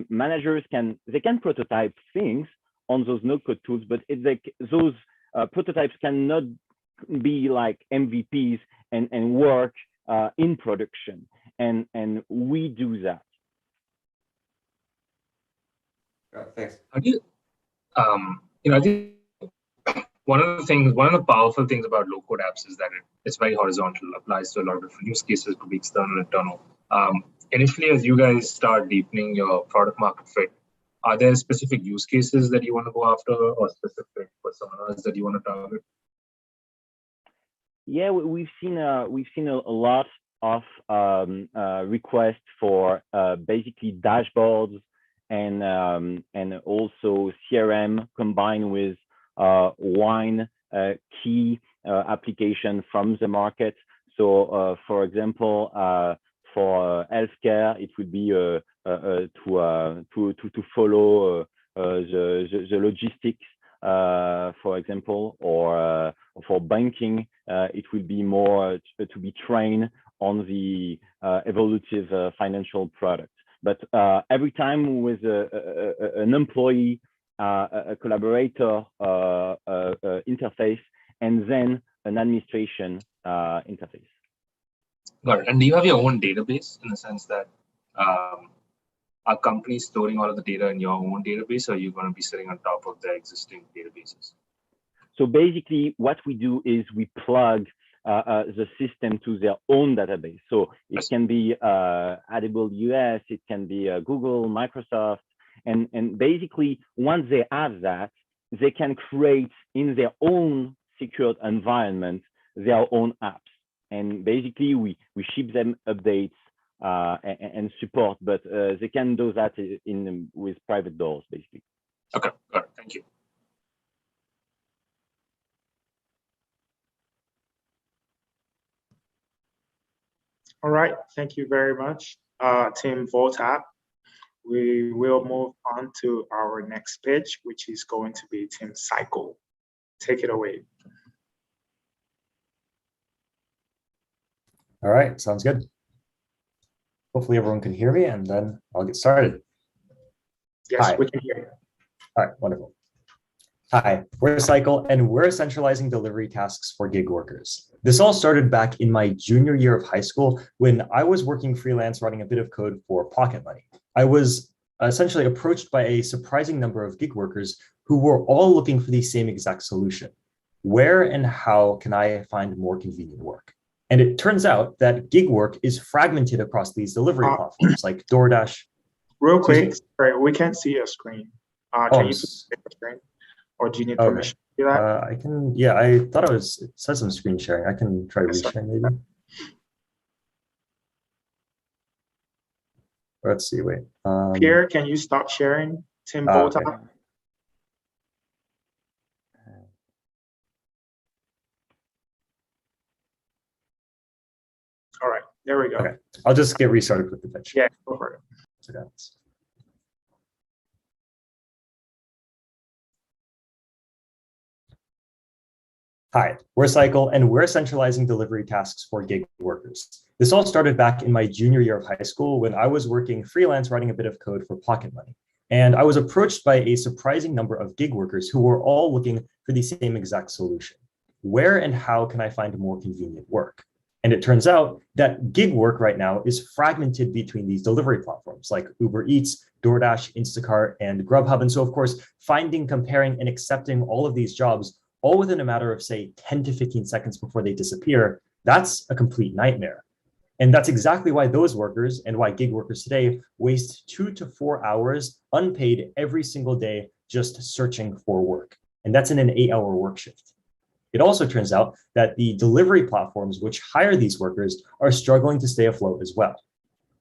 managers can prototype things on those no code tools, but those prototypes cannot be like MVPs and work in production. And we do that. Thanks. How do you, I think one of the powerful things about low-code apps is that it's very horizontal, applies to a lot of different use cases, could be external, internal. Initially, as you guys start deepening your product market fit, are there specific use cases that you want to go after, or specific personas that you want to target? Yeah, we've seen a lot of requests for basically dashboards and also CRM combined with wine key application from the market. So, for example, for healthcare, it would be to follow the logistics, for example, or for banking, it will be more to be trained on the evolutive financial product. But every time with an employee, a collaborator interface, and then an administration interface. Got it. And do you have your own database in the sense that are companies storing all of the data in your own database, or are you going to be sitting on top of their existing databases? So basically, what we do is we plug the system to their own database. So it can be AWS, it can be Google, Microsoft, and basically once they have that, they can create in their own secured environment their own apps. And basically we ship them updates and support, but they can do that with private doors, basically. Okay, got it. Thank you. All right, thank you very much, Team Voltap. We will move on to our next pitch, which is going to be Team Cycle. Take it away. All right, sounds good. Hopefully everyone can hear me, and then I'll get started. Yes, Hi. we can hear you. All right, wonderful. Hi, we're Cycle, and we're centralizing delivery tasks for gig workers. This all started back in my junior year of high school when I was working freelance writing a bit of code for pocket money. I was essentially approached by a surprising number of gig workers who were all looking for the same exact solution. Where and how can I find more convenient work? And it turns out that gig work is fragmented across these delivery platforms like DoorDash. Real quick, sorry, we can't see your screen. Can you see the screen? Or do you need permission to do that? I can, yeah, I thought it says some screen sharing. I can try resharing maybe. Let's see, wait. Pierre, can you stop sharing? Tim Voltap? Okay. All right, there we go. Okay, I'll just get restarted with the pitch. Yeah, go for it. So that's. Hi, we're Cycle, and we're centralizing delivery tasks for gig workers. This all started back in my junior year of high school when I was working freelance writing a bit of code for pocket money. And I was approached by a surprising number of gig workers who were all looking for the same exact solution. Where and how can I find more convenient work? And it turns out that gig work right now is fragmented between these delivery platforms like Uber Eats, DoorDash, Instacart, and Grubhub. And so, of course, finding, comparing, and accepting all of these jobs all within a matter of, say, 10 to 15 seconds before they disappear, that's a complete nightmare. And that's exactly why those workers and why gig workers today waste 2 to 4 hours unpaid every single day just searching for work. And that's in an 8-hour work shift. It also turns out that the delivery platforms which hire these workers are struggling to stay afloat as well.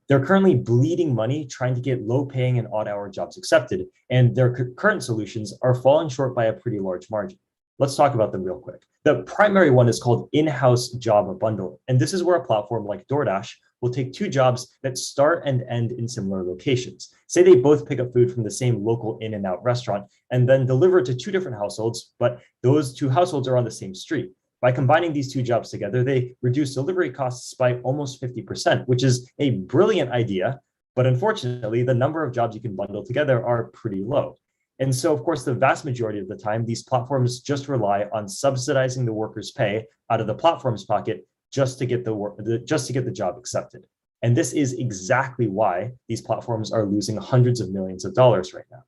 They're currently bleeding money trying to get low-paying and odd-hour jobs accepted, and their current solutions are falling short by a pretty large margin. Let's talk about them real quick. The primary one is called in-house job bundling. And this is where a platform like DoorDash will take two jobs that start and end in similar locations. Say they both pick up food from the same local In-N-Out restaurant and then deliver it to two different households, but those two households are on the same street. By combining these two jobs together, they reduce delivery costs by almost 50%, which is a brilliant idea. But unfortunately, the number of jobs you can bundle together are pretty low. And so, of course, the vast majority of the time, these platforms just rely on subsidizing the worker's pay out of the platform's pocket just to get the job accepted. And this is exactly why these platforms are losing hundreds of millions of dollars right now.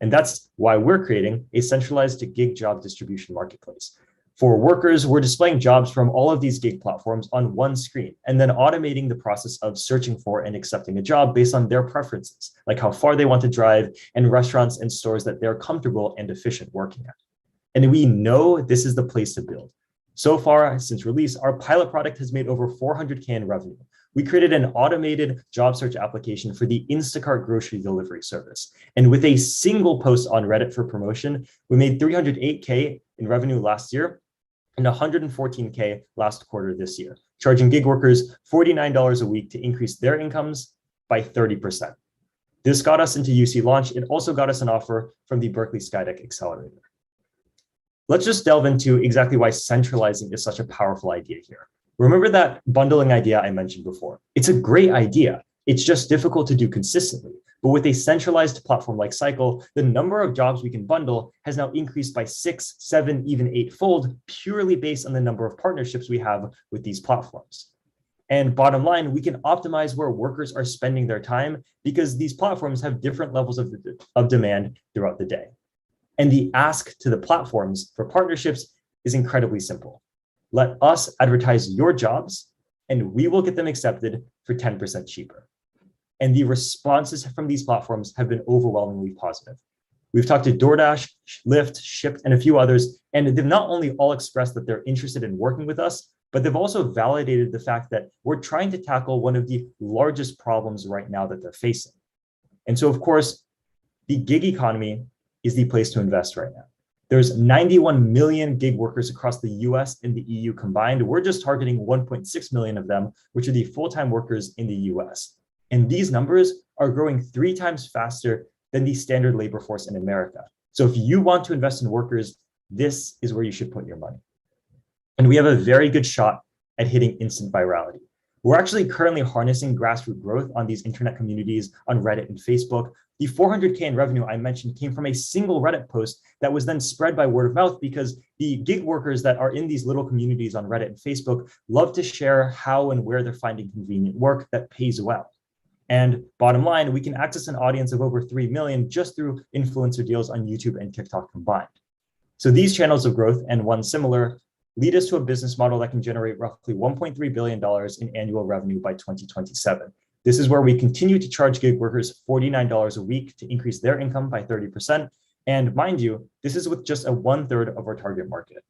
And that's why we're creating a centralized gig job distribution marketplace. For workers, we're displaying jobs from all of these gig platforms on one screen and then automating the process of searching for and accepting a job based on their preferences, like how far they want to drive and restaurants and stores that they're comfortable and efficient working at. And we know this is the place to build. So far, since release, our pilot product has made over $400K in revenue. We created an automated job search application for the Instacart grocery delivery service. And with a single post on Reddit for promotion, we made $308K in revenue last year and $114K last quarter this year, charging gig workers $49 a week to increase their incomes by 30%. This got us into UC launch. It also got us an offer from the Berkeley Skydeck Accelerator. Let's just delve into exactly why centralizing is such a powerful idea here. Remember that bundling idea I mentioned before? It's a great idea. It's just difficult to do consistently. But with a centralized platform like Cycle, the number of jobs we can bundle has now increased by 6, 7, even 8-fold, purely based on the number of partnerships we have with these platforms. And bottom line, we can optimize where workers are spending their time because these platforms have different levels of demand throughout the day. And the ask to the platforms for partnerships is incredibly simple. Let us advertise your jobs and we will get them accepted for 10% cheaper. And the responses from these platforms have been overwhelmingly positive. We've talked to DoorDash, Lyft, Shipt, and a few others, and they've not only all expressed that they're interested in working with us, but they've also validated the fact that we're trying to tackle one of the largest problems right now that they're facing. And so, of course, the gig economy is the place to invest right now. There's 91 million gig workers across the US and the EU combined. We're just targeting 1.6 million of them, which are the full-time workers in the US. And these numbers are growing 3 times faster than the standard labor force in America. So if you want to invest in workers, this is where you should put your money. And we have a very good shot at hitting instant virality. We're actually currently harnessing grassroots growth on these internet communities on Reddit and Facebook. The 400K in revenue I mentioned came from a single Reddit post that was then spread by word of mouth because the gig workers that are in these little communities on Reddit and Facebook love to share how and where they're finding convenient work that pays well. And bottom line, we can access an audience of over 3 million just through influencer deals on YouTube and TikTok combined. So these channels of growth and one similar lead us to a business model that can generate roughly $1.3 billion in annual revenue by 2027. This is where we continue to charge gig workers $49 a week to increase their income by 30%. And mind you, this is with just a 1/3 of our target market.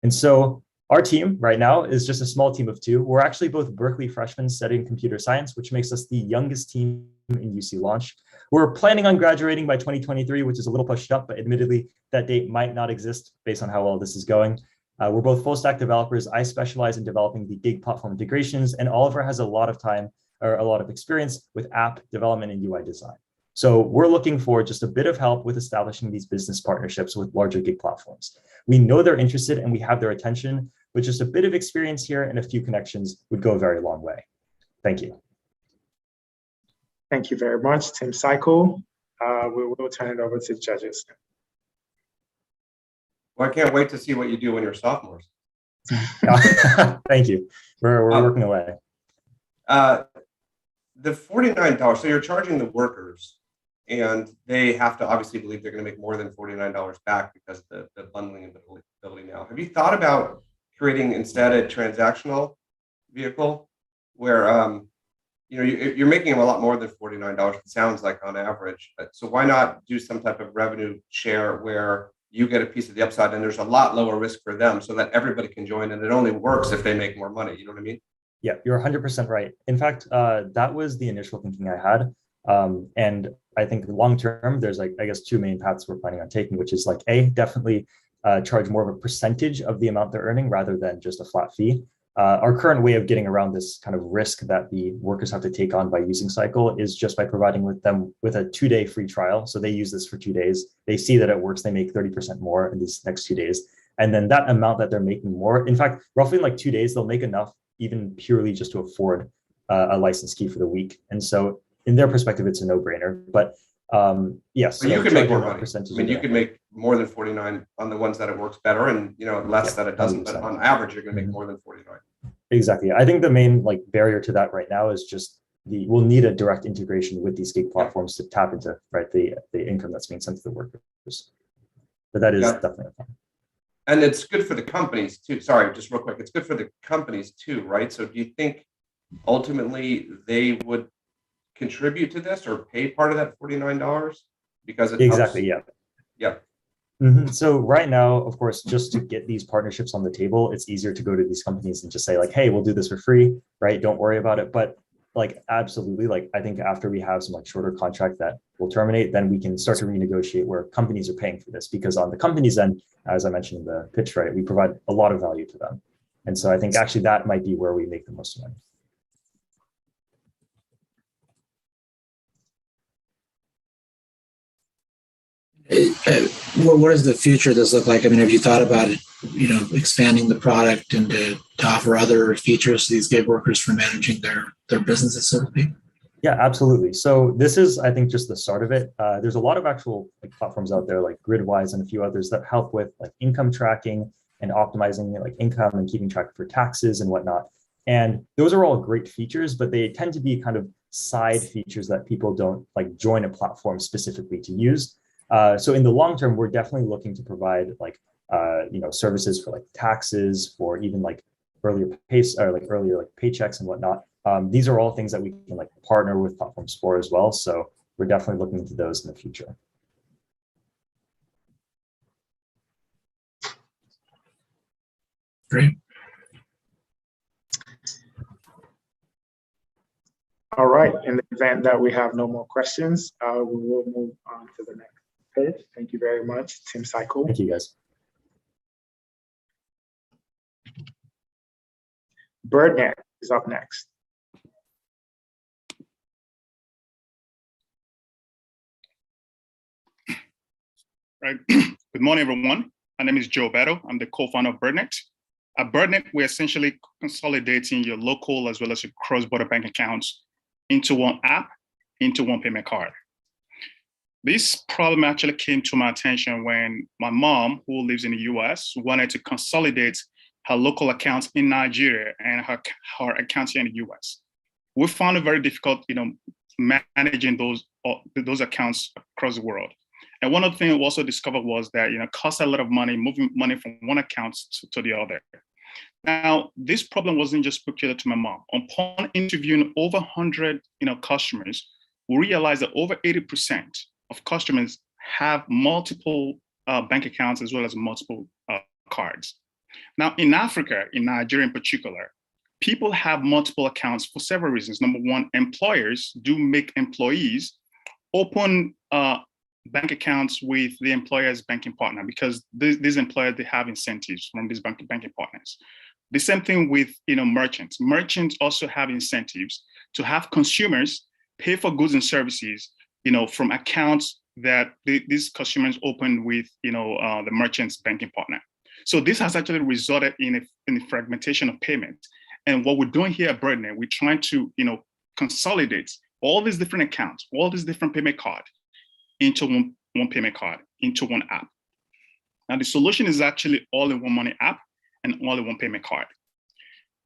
And so our team right now is just a small team of 2. We're actually both Berkeley freshmen studying computer science, which makes us the youngest team in UC launch. We're planning on graduating by 2023, which is a little pushed up, but admittedly, that date might not exist based on how well this is going. We're both full stack developers. I specialize in developing the gig platform integrations, and Oliver has a lot of experience with app development and UI design. So we're looking for just a bit of help with establishing these business partnerships with larger gig platforms. We know they're interested and we have their attention, but just a bit of experience here and a few connections would go a very long way. Thank you. Thank you very much, Team Cycle. We will turn it over to the judges. Well, I can't wait to see what you do when you're sophomores. Thank you. We're working away. The $49, so you're charging the workers and they have to obviously believe they're going to make more than $49 back because of the bundling ability now. Have you thought about creating instead a transactional vehicle where you're making them a lot more than $49, it sounds like on average. So why not do some type of revenue share where you get a piece of the upside and there's a lot lower risk for them so that everybody can join and it only works if they make more money, you know what I mean? Yeah, you're 100% right. In fact, that was the initial thinking I had. And I think long-term, there's I guess 2 main paths we're planning on taking, which is definitely charge more of a percentage of the amount they're earning rather than just a flat fee. Our current way of getting around this kind of risk that the workers have to take on by using Cycle is just by providing them with a 2-day free trial. So they use this for 2 days. They see that it works. They make 30% more in these next 2 days. And then that amount that they're making more, in fact, roughly in like 2 days, they'll make enough even purely just to afford a license key for the week. And so in their perspective, it's a no-brainer. But yes, you can make more money. Percentage I mean, you could make more than 49 on the ones that it works better, and less that it doesn't. 100%. But on average, you're going to make more than 49. Exactly. I think the main barrier to that right now is just we'll need a direct integration with these gig platforms to tap into the income that's being sent to the workers. But that is definitely a problem. And it's good for the companies too. Sorry, just real quick. It's good for the companies too, right? So do you think ultimately they would contribute to this or pay part of that $49 because it exactly helps? Yeah. So right now, of course, just to get these partnerships on the table, it's easier to go to these companies and just say like, hey, we'll do this for free, right? Don't worry about it. But absolutely, I think after we have some shorter contract that will terminate, then we can start to renegotiate where companies are paying for this, because on the company's end, as I mentioned in the pitch, right, we provide a lot of value to them. And so I think actually that might be where we make the most money. What does the future of this look like? I mean, have you thought about expanding the product and to offer other features to these gig workers for managing their businesses, so to speak? Yeah, absolutely. So this is, I think, just the start of it. There's a lot of actual platforms out there like Gridwise and a few others that help with income tracking and optimizing income and keeping track for taxes and whatnot. And those are all great features, but they tend to be kind of side features that people don't join a platform specifically to use. So in the long term, we're definitely looking to provide services for taxes, for even earlier paychecks and whatnot. These are all things that we can partner with platforms for as well. So we're definitely looking into those in the future. Great. All right. In the event that we have no more questions, we will move on to the next page. Thank you very much, Team Cycle. Thank you, guys. Burnet is up next. Right. Good morning, everyone. My name is Joe Beto. I'm the co-founder of Burnet. At Burnet, we're essentially consolidating your local as well as your cross-border bank accounts into one app, into one payment card. This problem actually came to my attention when my mom, who lives in the US, wanted to consolidate her local accounts in Nigeria and her accounts here in the US. We found it very difficult, managing those accounts across the world. And one of the things we also discovered was that, it costs a lot of money moving money from one account to the other. Now, this problem wasn't just peculiar to my mom. Upon interviewing over 100, customers, we realized that over 80% of customers have multiple bank accounts as well as multiple cards. Now, in Africa, in Nigeria in particular, people have multiple accounts for several reasons. Number one, employers do make employees open bank accounts with the employer's banking partner, because these employers, they have incentives from these banking partners. The same thing with merchants. Merchants also have incentives to have consumers pay for goods and services from accounts that these customers open with the merchant's banking partner. So this has actually resulted in a fragmentation of payments. And what we're doing here at Burnet, we're trying to consolidate all these different accounts, all these different payment cards into one payment card, into one app. Now, the solution is actually all-in-one money app and all-in-one payment card.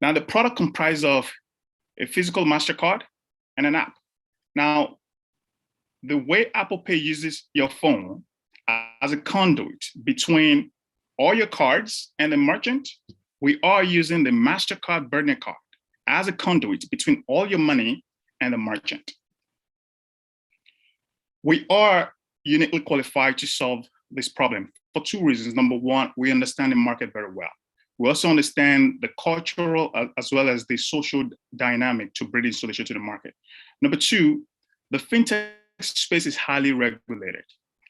Now, the product comprises of a physical MasterCard and an app. Now, the way Apple Pay uses your phone as a conduit between all your cards and the merchant, we are using the MasterCard Burnet card as a conduit between all your money and the merchant. We are uniquely qualified to solve this problem for two reasons. Number one, we understand the market very well. We also understand the cultural as well as the social dynamic to bring this solution to the market. Number two, the fintech space is highly regulated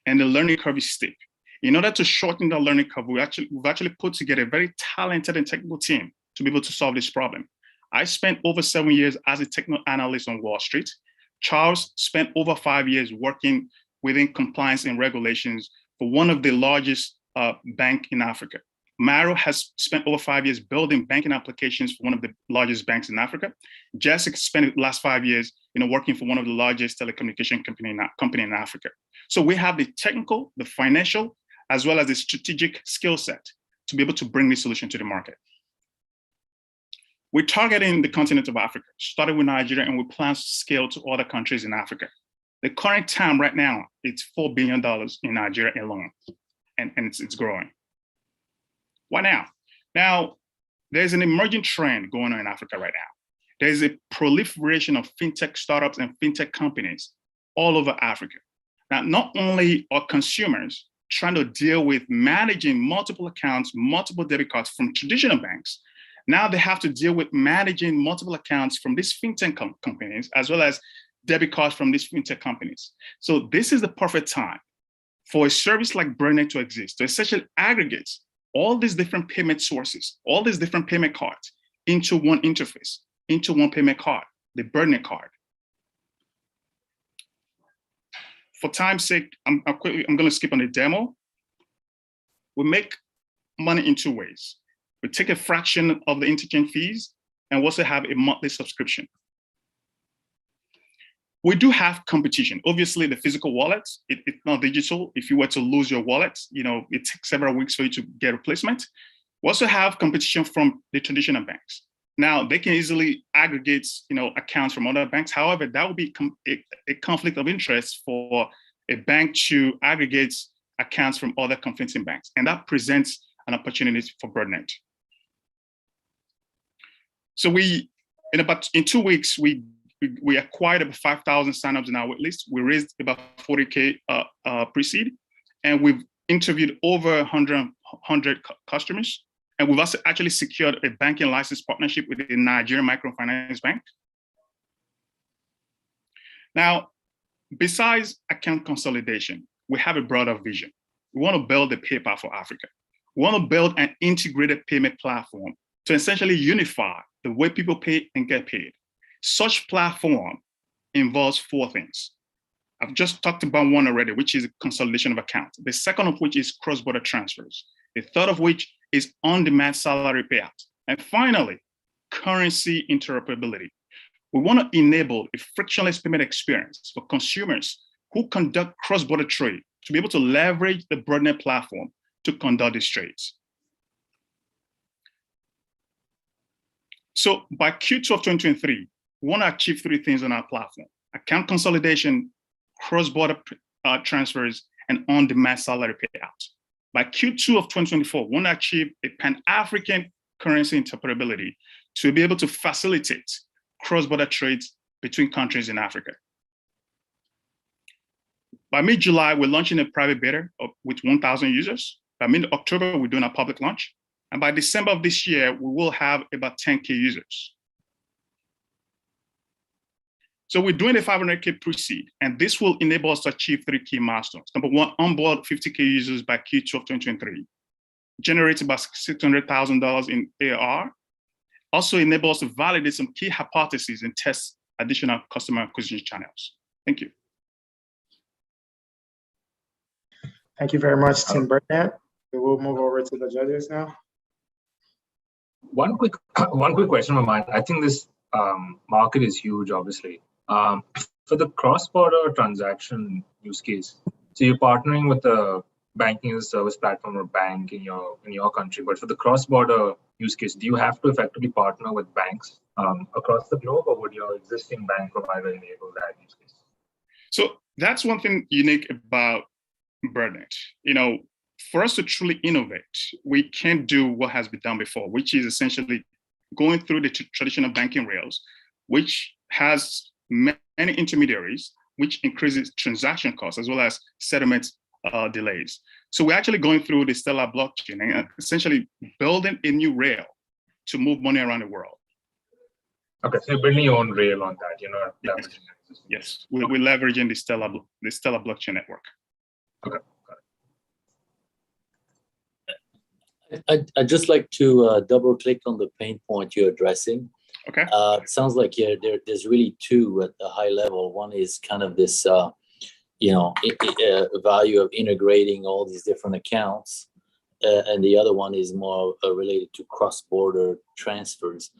and the learning curve is steep. In order to shorten the learning curve, we've actually put together a very talented and technical team to be able to solve this problem. I spent over 7 years as a technical analyst on Wall Street. Charles spent over 5 years working within compliance and regulations for one of the largest bank in Africa. Mario has spent over 5 years building banking applications for one of the largest banks in Africa. Jessica spent the last 5 years, working for one of the largest telecommunication company in Africa. So we have the technical, the financial, as well as the strategic skill set to be able to bring this solution to the market. We're targeting the continent of Africa, starting with Nigeria, and we plan to scale to other countries in Africa. The current TAM right now, it's $4 billion in Nigeria alone, and it's growing. Why now? Now, there's an emerging trend going on in Africa right now. There's a proliferation of fintech startups and fintech companies all over Africa. Now, not only are consumers trying to deal with managing multiple accounts, multiple debit cards from traditional banks, now they have to deal with managing multiple accounts from these fintech companies, as well as debit cards from these fintech companies. So this is the perfect time for a service like Burnet to exist, to essentially aggregate all these different payment sources, all these different payment cards into one interface, into one payment card, the Burnet card. For time's sake, I'm going to skip on the demo. We make money in two ways. We take a fraction of the interchange fees and we also have a monthly subscription. We do have competition. Obviously, the physical wallet, it's not digital. If you were to lose your wallet, it takes several weeks for you to get a replacement. We also have competition from the traditional banks. Now, they can easily aggregate, accounts from other banks. However, that would be a conflict of interest for a bank to aggregate accounts from other competing banks. And that presents an opportunity for Burnet. So in 2 weeks, we acquired about 5,000 signups in our wait list. We raised about 40K pre-seed, and we've interviewed over 100 customers. And we've also actually secured a banking license partnership with the Nigerian Microfinance Bank. Now, besides account consolidation, we have a broader vision. We want to build a PayPal for Africa. We want to build an integrated payment platform to essentially unify the way people pay and get paid. Such platform involves 4 things. I've just talked about one already, which is consolidation of accounts. The second of which is cross-border transfers. The third of which is on-demand salary payout. And finally, currency interoperability. We want to enable a frictionless payment experience for consumers who conduct cross-border trade to be able to leverage the Burnet platform to conduct these trades. So by Q2 of 2023, we want to achieve 3 things on our platform: account consolidation, cross-border transfers, and on-demand salary payout. By Q2 of 2024, we want to achieve a Pan-African currency interoperability to be able to facilitate cross-border trades between countries in Africa. By mid-July, we're launching a private beta with 1,000 users. By mid-October, we're doing a public launch. And by December of this year, we will have about 10K users. So we're doing a 500K pre-seed, and this will enable us to achieve 3 key milestones. Number 1, onboard 50K users by Q2 of 2023, generate about $600,000 in ARR. Also enable us to validate some key hypotheses and test additional customer acquisition channels. Thank you. Thank you very much, Tim Burnet. We will move over to the judges now. One quick question of mine. I think this market is huge, obviously. For the cross-border transaction use case, so you're partnering with the banking as a service platform or bank in your country, but for the cross-border use case, do you have to effectively partner with banks across the globe, or would your existing bank provider enable that use case? So that's one thing unique about Burnet. For us to truly innovate, we can't do what has been done before, which is essentially going through the traditional banking rails, which has many intermediaries, which increases transaction costs as well as settlement delays. So we're actually going through the Stellar blockchain and essentially building a new rail to move money around the world. Okay, so you're building your own rail on that, leveraging it. Yes, we're leveraging the Stellar blockchain network. Okay. I'd just like to double click on the pain point you're addressing. Okay. It sounds like there's really two at a high level. One is kind of this, value of integrating all these different accounts. And the other one is more related to cross-border transfers.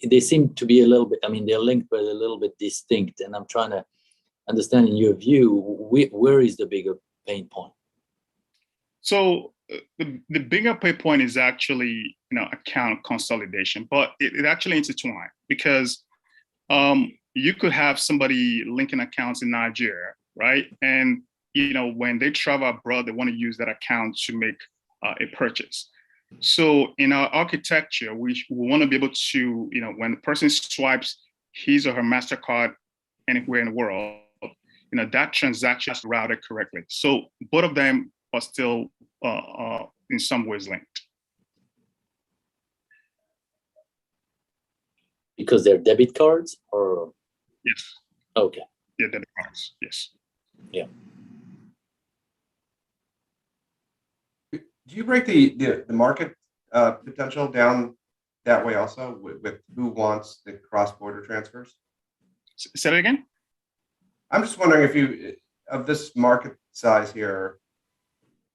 They seem to be a little bit, they're linked, but a little bit distinct. And I'm trying to understand, in your view, where is the bigger pain point? So the bigger pain point is actually, account consolidation, but it actually intertwined, because you could have somebody linking accounts in Nigeria, right? And when they travel abroad, they want to use that account to make a purchase. So in our architecture, we want to be able to, when the person swipes his or her MasterCard anywhere in the world, that transaction is routed correctly. So both of them are still in some ways linked. Because they're debit cards, or? Yes. Okay. Yeah, debit cards, yes. Yeah. Do you break the market potential down that way also, with who wants the cross-border transfers? Say that again? I'm just wondering if of this market size here,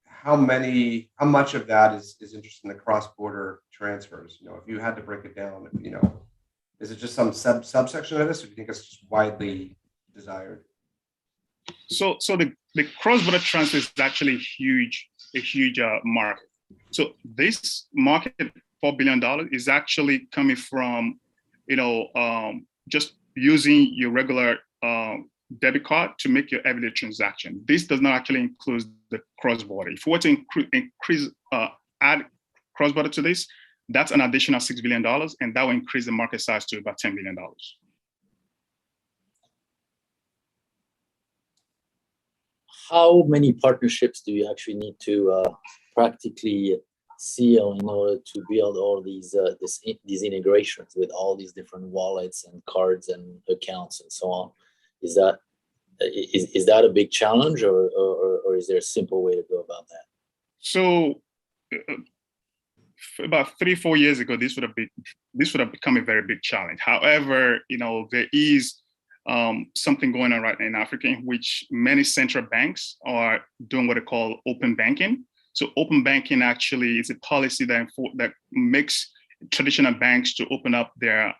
how much of that is interested in the cross-border transfers? If you had to break it down, is it just some subsection of this, or do you think it's just widely desired? So the cross-border transfer is actually a huge market. So this market, $4 billion, is actually coming from, just using your regular debit card to make your everyday transaction. This does not actually include the cross-border. If you were to add cross-border to this, that's an additional $6 billion, and that will increase the market size to about $10 billion. How many partnerships do you actually need to practically seal in order to build all these integrations with all these different wallets and cards and accounts and so on? Is that a big challenge, or is there a simple way to go about that? So about 3-4 years ago, this would have become a very big challenge. However, there is something going on right now in Africa, in which many central banks are doing what they call open banking. So open banking actually is a policy that makes traditional banks to open up their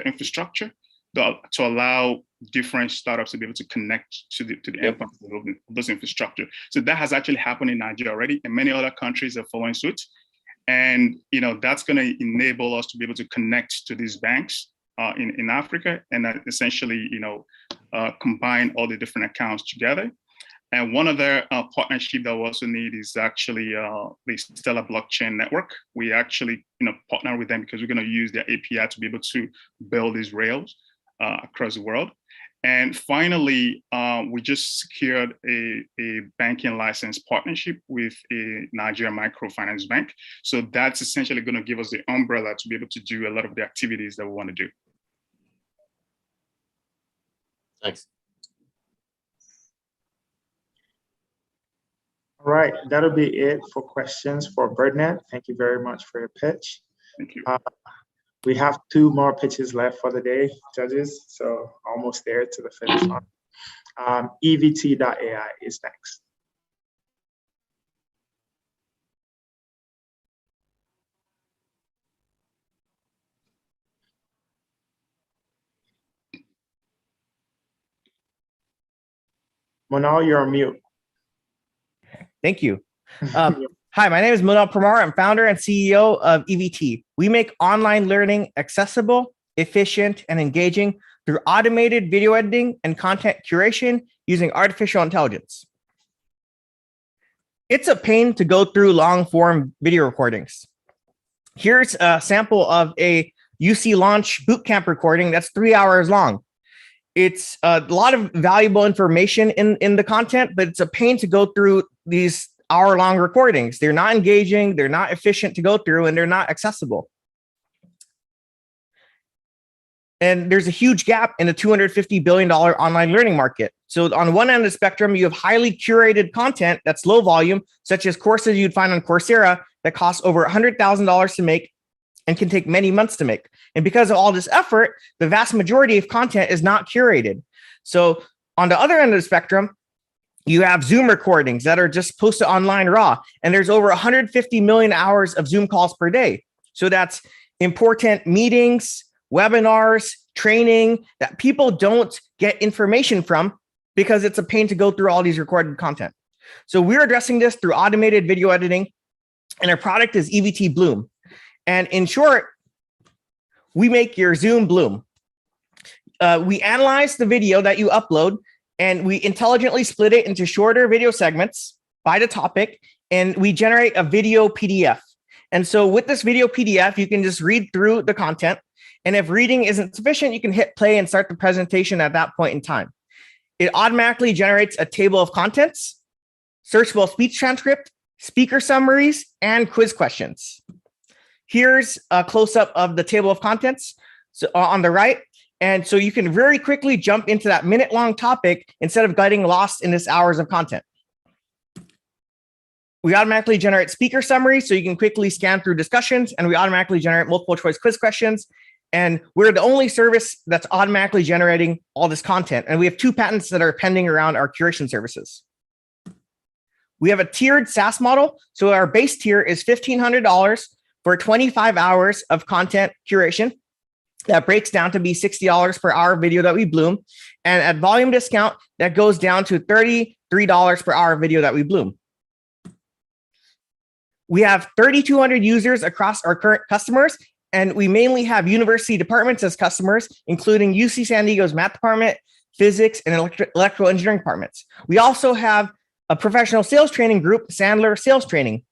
infrastructure to allow different startups to be able to connect to the endpoints of those infrastructure. So that has actually happened in Nigeria already, and many other countries are following suit. And that's going to enable us to be able to connect to these banks in Africa, and essentially combine all the different accounts together. And one other partnership that we also need is actually the Stellar Blockchain Network. We actually partner with them because we're going to use their API to be able to build these rails across the world. And finally, we just secured a banking license partnership with a Nigerian microfinance bank. So that's essentially going to give us the umbrella to be able to do a lot of the activities that we want to do. Thanks. All right, that'll be it for questions for Burnet. Thank you very much for your pitch. Thank you. We have 2 more pitches left for the day, judges, so almost there to the finish line. EVT.ai is next. Monal, you're on mute. Thank you. Hi, my name is Munal Pramar. I'm founder and CEO of EVT. We make online learning accessible, efficient, and engaging through automated video editing and content curation using artificial intelligence. It's a pain to go through long form video recordings. Here's a sample of a UC Launch bootcamp recording that's 3 hours long. It's a lot of valuable information in the content, but it's a pain to go through these hour-long recordings. They're not engaging, they're not efficient to go through, and they're not accessible. And there's a huge gap in the $250 billion online learning market. So on one end of the spectrum, you have highly curated content that's low volume, such as courses you'd find on Coursera that cost over $100,000 to make and can take many months to make. And because of all this effort, the vast majority of content is not curated. So on the other end of the spectrum, you have Zoom recordings that are just posted online raw, and there's over 150 million hours of Zoom calls per day. So that's important meetings, webinars, training that people don't get information from because it's a pain to go through all these recorded content. So we're addressing this through automated video editing, and our product is EVT Bloom. And in short, we make your Zoom bloom. We analyze the video that you upload, and we intelligently split it into shorter video segments by the topic, and we generate a video PDF. And so with this video PDF, you can just read through the content. And if reading isn't sufficient, you can hit play and start the presentation at that point in time. It automatically generates a table of contents, searchable speech transcript, speaker summaries, and quiz questions. Here's a close-up of the table of contents on the right. And so you can very quickly jump into that minute-long topic instead of getting lost in this hours of content. We automatically generate speaker summaries so you can quickly scan through discussions, and we automatically generate multiple choice quiz questions. And we're the only service that's automatically generating all this content. And we have 2 patents that are pending around our curation services. We have a tiered SaaS model. So our base tier is $1,500 for 25 hours of content curation. That breaks down to be $60 per hour video that we bloom. And at volume discount, that goes down to $33 per hour video that we bloom. We have 3,200 users across our current customers, and we mainly have university departments as customers, including UC San Diego's math department, physics, and electrical engineering departments. We also have a professional sales training group, Sandler Sales Training.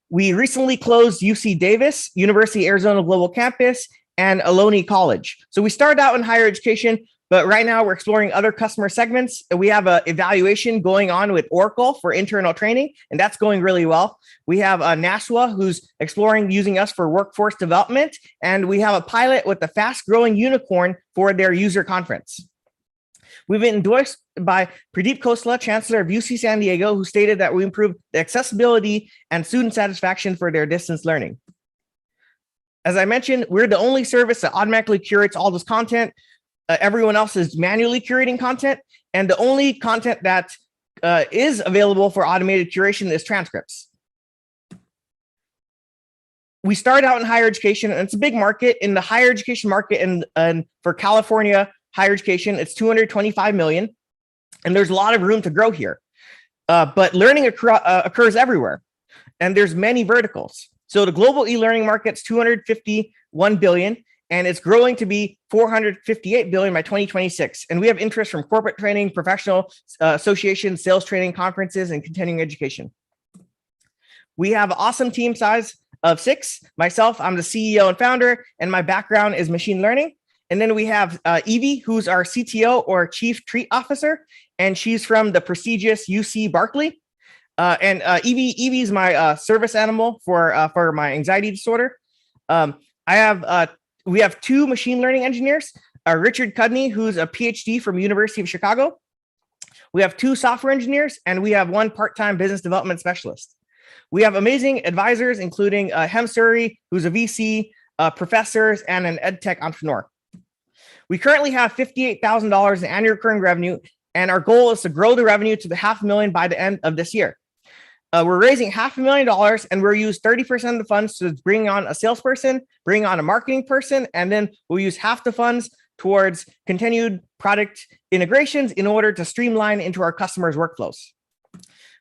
We recently closed UC Davis, University of Arizona Global Campus, and Ohlone College. So we started out in higher education, but right now we're exploring other customer segments. We have an evaluation going on with Oracle for internal training, and that's going really well. We have NASWA, who's exploring using us for workforce development, and we have a pilot with the fast-growing unicorn for their user conference. We've been endorsed by Pradeep Khosla, Chancellor of UC San Diego, who stated that we improved the accessibility and student satisfaction for their distance learning. As I mentioned, we're the only service that automatically curates all this content. Everyone else is manually curating content, and the only content that is available for automated curation is transcripts. We started out in higher education, and it's a big market. In the higher education market, and for California higher education, it's 225 million, and there's a lot of room to grow here. But learning occurs everywhere, and there's many verticals. So the global e-learning market's 251 billion, and it's growing to be 458 billion by 2026. And we have interest from corporate training, professional associations, sales training, conferences, and continuing education. We have an awesome team size of 6. Myself, I'm the CEO and founder, and my background is machine learning. And then we have Evie, who's our CTO or Chief Treat Officer, and she's from the prestigious UC Berkeley. Evie's my service animal for my anxiety disorder. We have 2 machine learning engineers, Richard Cudney, who's a PhD from University of Chicago. We have 2 software engineers, and we have 1 part-time business development specialist. We have amazing advisors, including Hem Suri, who's a VC, professors, and an ed tech entrepreneur. We currently have $58,000 in annual recurring revenue, and our goal is to grow the revenue to the $500,000 by the end of this year. We're raising $500,000, and we'll use 30% of the funds to bring on a salesperson, bring on a marketing person, and then we'll use half the funds towards continued product integrations in order to streamline into our customers' workflows.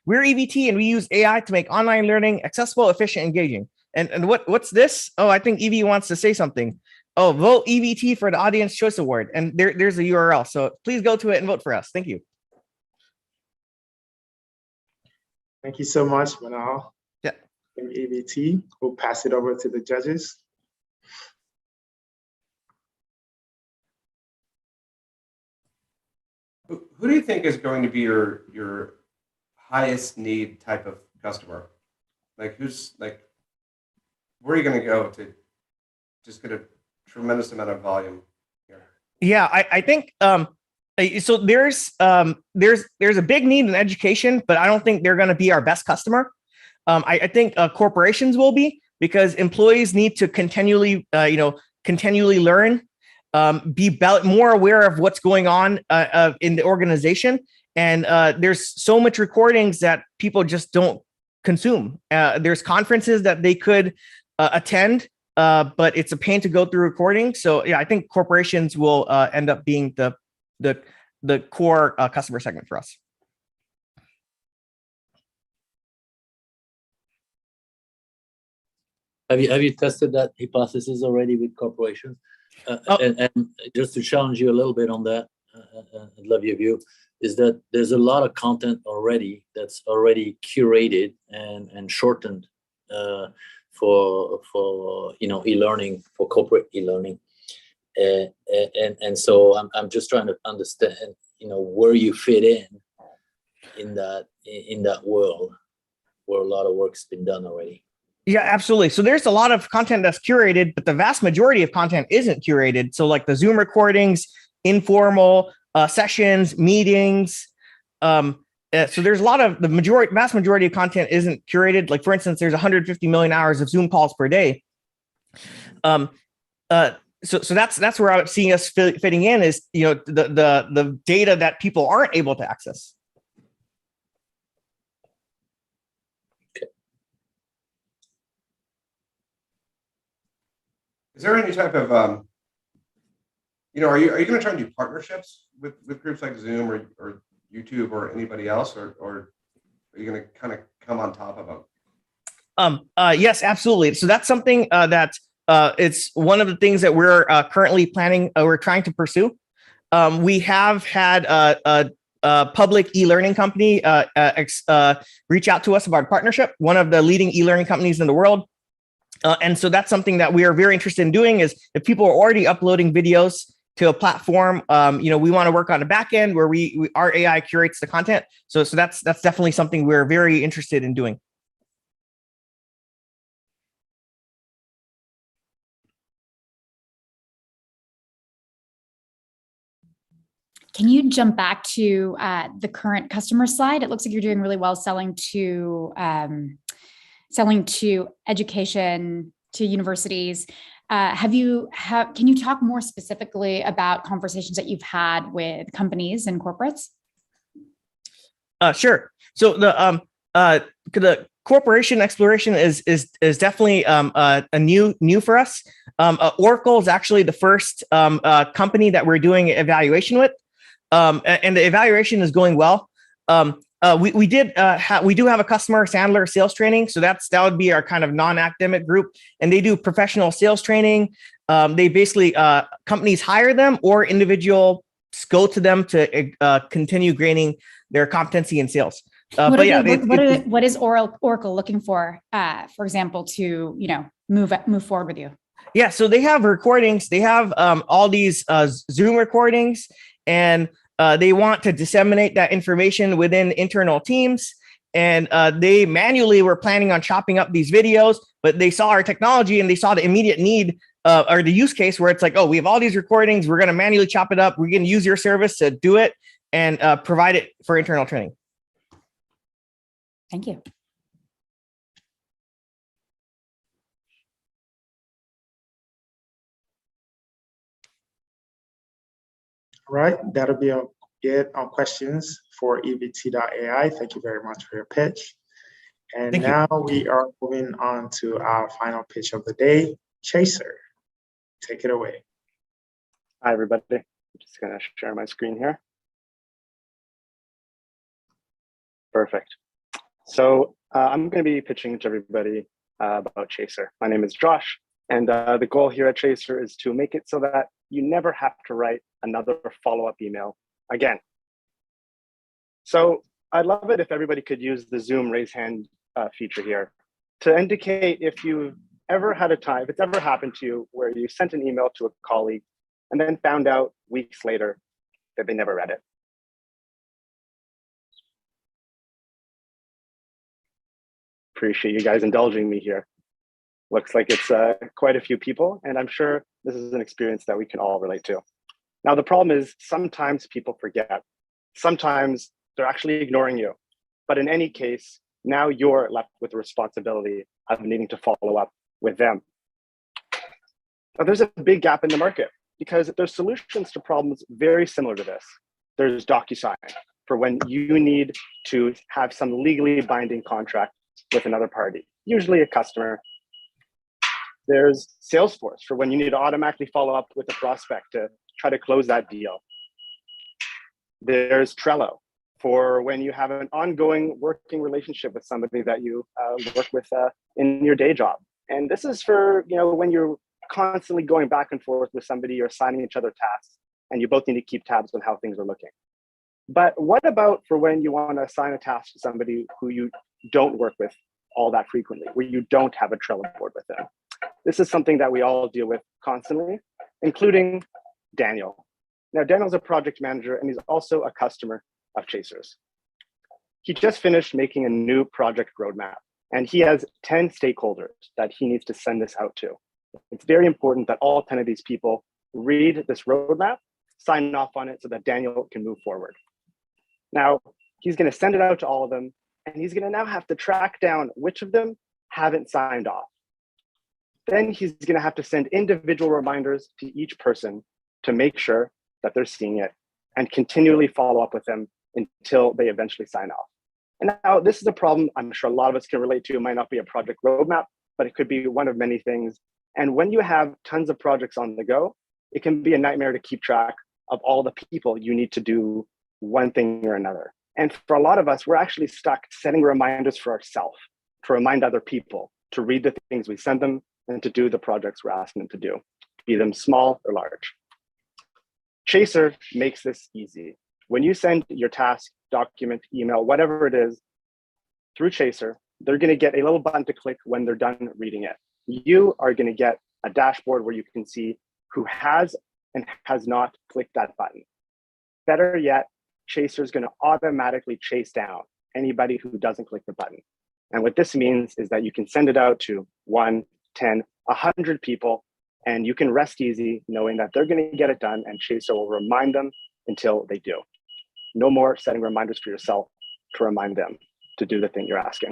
We're EVT, and we use AI to make online learning accessible, efficient, engaging. And what's this? Oh, I think Evie wants to say something. Oh, vote EVT for the Audience Choice Award. And there's a URL. So please go to it and vote for us. Thank you. Thank you so much, Manal. Yeah. From EVT. We'll pass it over to the judges. Who do you think is going to be your highest need type of customer? Like where are you going to go to just get a tremendous amount of volume Yeah, I think so. There's a big need in education, but I don't think they're going to be our best customer. I think corporations will be, because employees need to continually learn, be more aware of what's going on in the organization. And there's so much recordings that people just don't consume. There's conferences that they could attend, but it's a pain to go through recording. So yeah, I think corporations will end up being the core customer segment for us. Have you tested that hypothesis already with corporations? And just to challenge you a little bit on that, I'd love your view, is that there's a lot of content already that's already curated and shortened for e-learning, for corporate e-learning. And so I'm just trying to understand, where you fit in that world where a lot of work's been done already. Yeah, absolutely. So there's a lot of content that's curated, but the vast majority of content isn't curated. So like the Zoom recordings, informal sessions, meetings. So there's a lot of vast majority of content isn't curated. Like for instance, there's 150 million hours of Zoom calls per day. So that's where I would see us fitting in, is the data that people aren't able to access. Is there any type of, are you going to try and do partnerships with groups like Zoom or YouTube or anybody else, or are you going to kind of come on top of them? Yes, absolutely. So that's something that it's one of the things that we're currently planning. We're trying to pursue. We have had a public e-learning company reach out to us about a partnership, one of the leading e-learning companies in the world. And so that's something that we are very interested in doing, is if people are already uploading videos to a platform, we want to work on a back end where our AI curates the content. So that's definitely something we're very interested in doing. Can you jump back to the current customer slide? It looks like you're doing really well selling to education, to universities. Can you talk more specifically about conversations that you've had with companies and corporates? Sure. So the corporation exploration is definitely a new for us. Oracle is actually the first company that we're doing evaluation with, and the evaluation is going well. We do have a customer Sandler sales training, so that would be our kind of non-academic group, and they do professional sales training. They basically companies hire them, or individuals go to them to continue gaining their competency in sales. What is Oracle looking for example, to move forward with you? Yeah, so they have recordings. They have all these Zoom recordings, and they want to disseminate that information within internal teams. And they manually were planning on chopping up these videos, but they saw our technology and they saw the immediate need or the use case where it's like, oh, we have all these recordings. We're going to manually chop it up. We're going to use your service to do it and provide it for internal training. Thank you. All right, that'll be it on questions for EVT.ai. Thank you very much for your pitch. And now we are moving on to our final pitch of the day. Chaser, take it away. Hi, everybody. I'm just going to share my screen here. Perfect. So I'm going to be pitching to everybody about Chaser. My name is Josh, and the goal here at Chaser is to make it so that you never have to write another follow-up email again. So I'd love it if everybody could use the Zoom raise hand feature here to indicate if you've ever had a time, if it's ever happened to you where you sent an email to a colleague and then found out weeks later that they never read it. Appreciate you guys indulging me here. Looks like it's quite a few people, and I'm sure this is an experience that we can all relate to. Now, the problem is sometimes people forget. Sometimes they're actually ignoring you. But in any case, now you're left with the responsibility of needing to follow up with them. Now, there's a big gap in the market because there's solutions to problems very similar to this. There's DocuSign for when you need to have some legally binding contract with another party, usually a customer. There's Salesforce for when you need to automatically follow up with a prospect to try to close that deal. There's Trello for when you have an ongoing working relationship with somebody that you work with in your day job. And this is for when you're constantly going back and forth with somebody or assigning each other tasks, and you both need to keep tabs on how things are looking. But what about for when you want to assign a task to somebody who you don't work with all that frequently, where you don't have a Trello board with them? This is something that we all deal with constantly, including Daniel. Now, Daniel's a project manager, and he's also a customer of Chasers. He just finished making a new project roadmap, and he has 10 stakeholders that he needs to send this out to. It's very important that all 10 of these people read this roadmap, sign off on it so that Daniel can move forward. Now, he's going to send it out to all of them, and he's going to now have to track down which of them haven't signed off. Then he's going to have to send individual reminders to each person to make sure that they're seeing it and continually follow up with them until they eventually sign off. And now this is a problem I'm sure a lot of us can relate to. It might not be a project roadmap, but it could be one of many things. And when you have tons of projects on the go, it can be a nightmare to keep track of all the people you need to do one thing or another. And for a lot of us, we're actually stuck setting reminders for ourselves to remind other people to read the things we send them and to do the projects we're asking them to do, be them small or large. Chaser makes this easy. When you send your task, document, email, whatever it is, through Chaser, they're going to get a little button to click when they're done reading it. You are going to get a dashboard where you can see who has and has not clicked that button. Better yet, Chaser is going to automatically chase down anybody who doesn't click the button. And what this means is that you can send it out to 1, 10, 100 people, and you can rest easy knowing that they're going to get it done, and Chaser will remind them until they do. No more setting reminders for yourself to remind them to do the thing you're asking.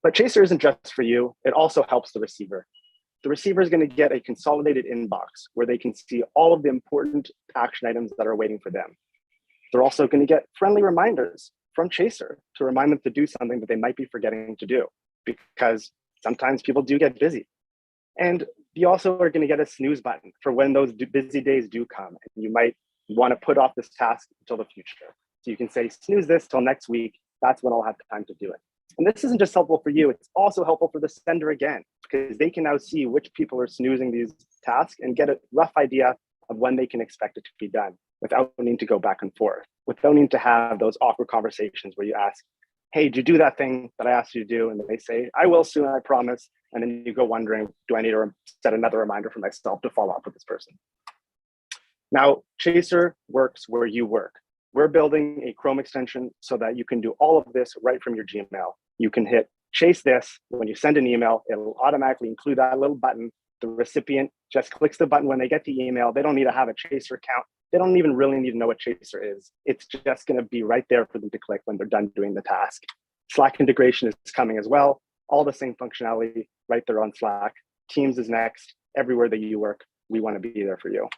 But Chaser isn't just for you. It also helps the receiver. The receiver is going to get a consolidated inbox where they can see all of the important action items that are waiting for them. They're also going to get friendly reminders from Chaser to remind them to do something that they might be forgetting to do, because sometimes people do get busy. And you also are going to get a snooze button for when those busy days do come, and you might want to put off this task until the future. So you can say, snooze this till next week. That's when I'll have time to do it. And this isn't just helpful for you, it's also helpful for the sender again, because they can now see which people are snoozing these tasks and get a rough idea of when they can expect it to be done without needing to go back and forth, without needing to have those awkward conversations where you ask, hey, did you do that thing that I asked you to do? And they say, I will soon, I promise. And then you go wondering, do I need to set another reminder for myself to follow up with this person? Now, Chaser works where you work. We're building a Chrome extension so that you can do all of this right from your Gmail. You can hit chase this when you send an email. It'll automatically include that little button. The recipient just clicks the button when they get the email. They don't need to have a Chaser account. They don't even really need to know what Chaser is. It's just going to be right there for them to click when they're done doing the task. Slack integration is coming as well. All the same functionality right there on Slack. Teams is next. Everywhere that you work, we want to be there for you.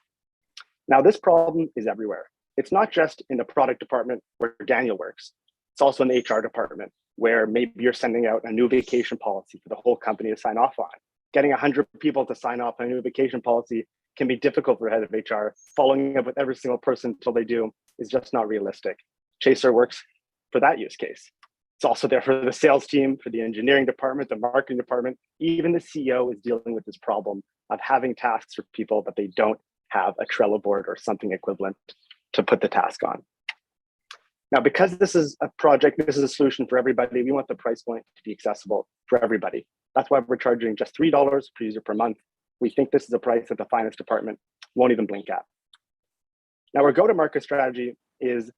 Now, this problem is everywhere. It's not just in the product department where Daniel works. It's also in the HR department, where maybe you're sending out a new vacation policy for the whole company to sign off on. Getting 100 people to sign off on a new vacation policy can be difficult for a head of HR. Following up with every single person until they do is just not realistic. Chaser works for that use case. It's also there for the sales team, for the engineering department, the marketing department. Even the CEO is dealing with this problem of having tasks for people, but they don't have a Trello board or something equivalent to put the task on. Now, because this is a project, this is a solution for everybody, we want the price point to be accessible for everybody. That's why we're charging just $3 per user per month. We think this is a price that the finance department won't even blink at. Now, our go-to-market strategy is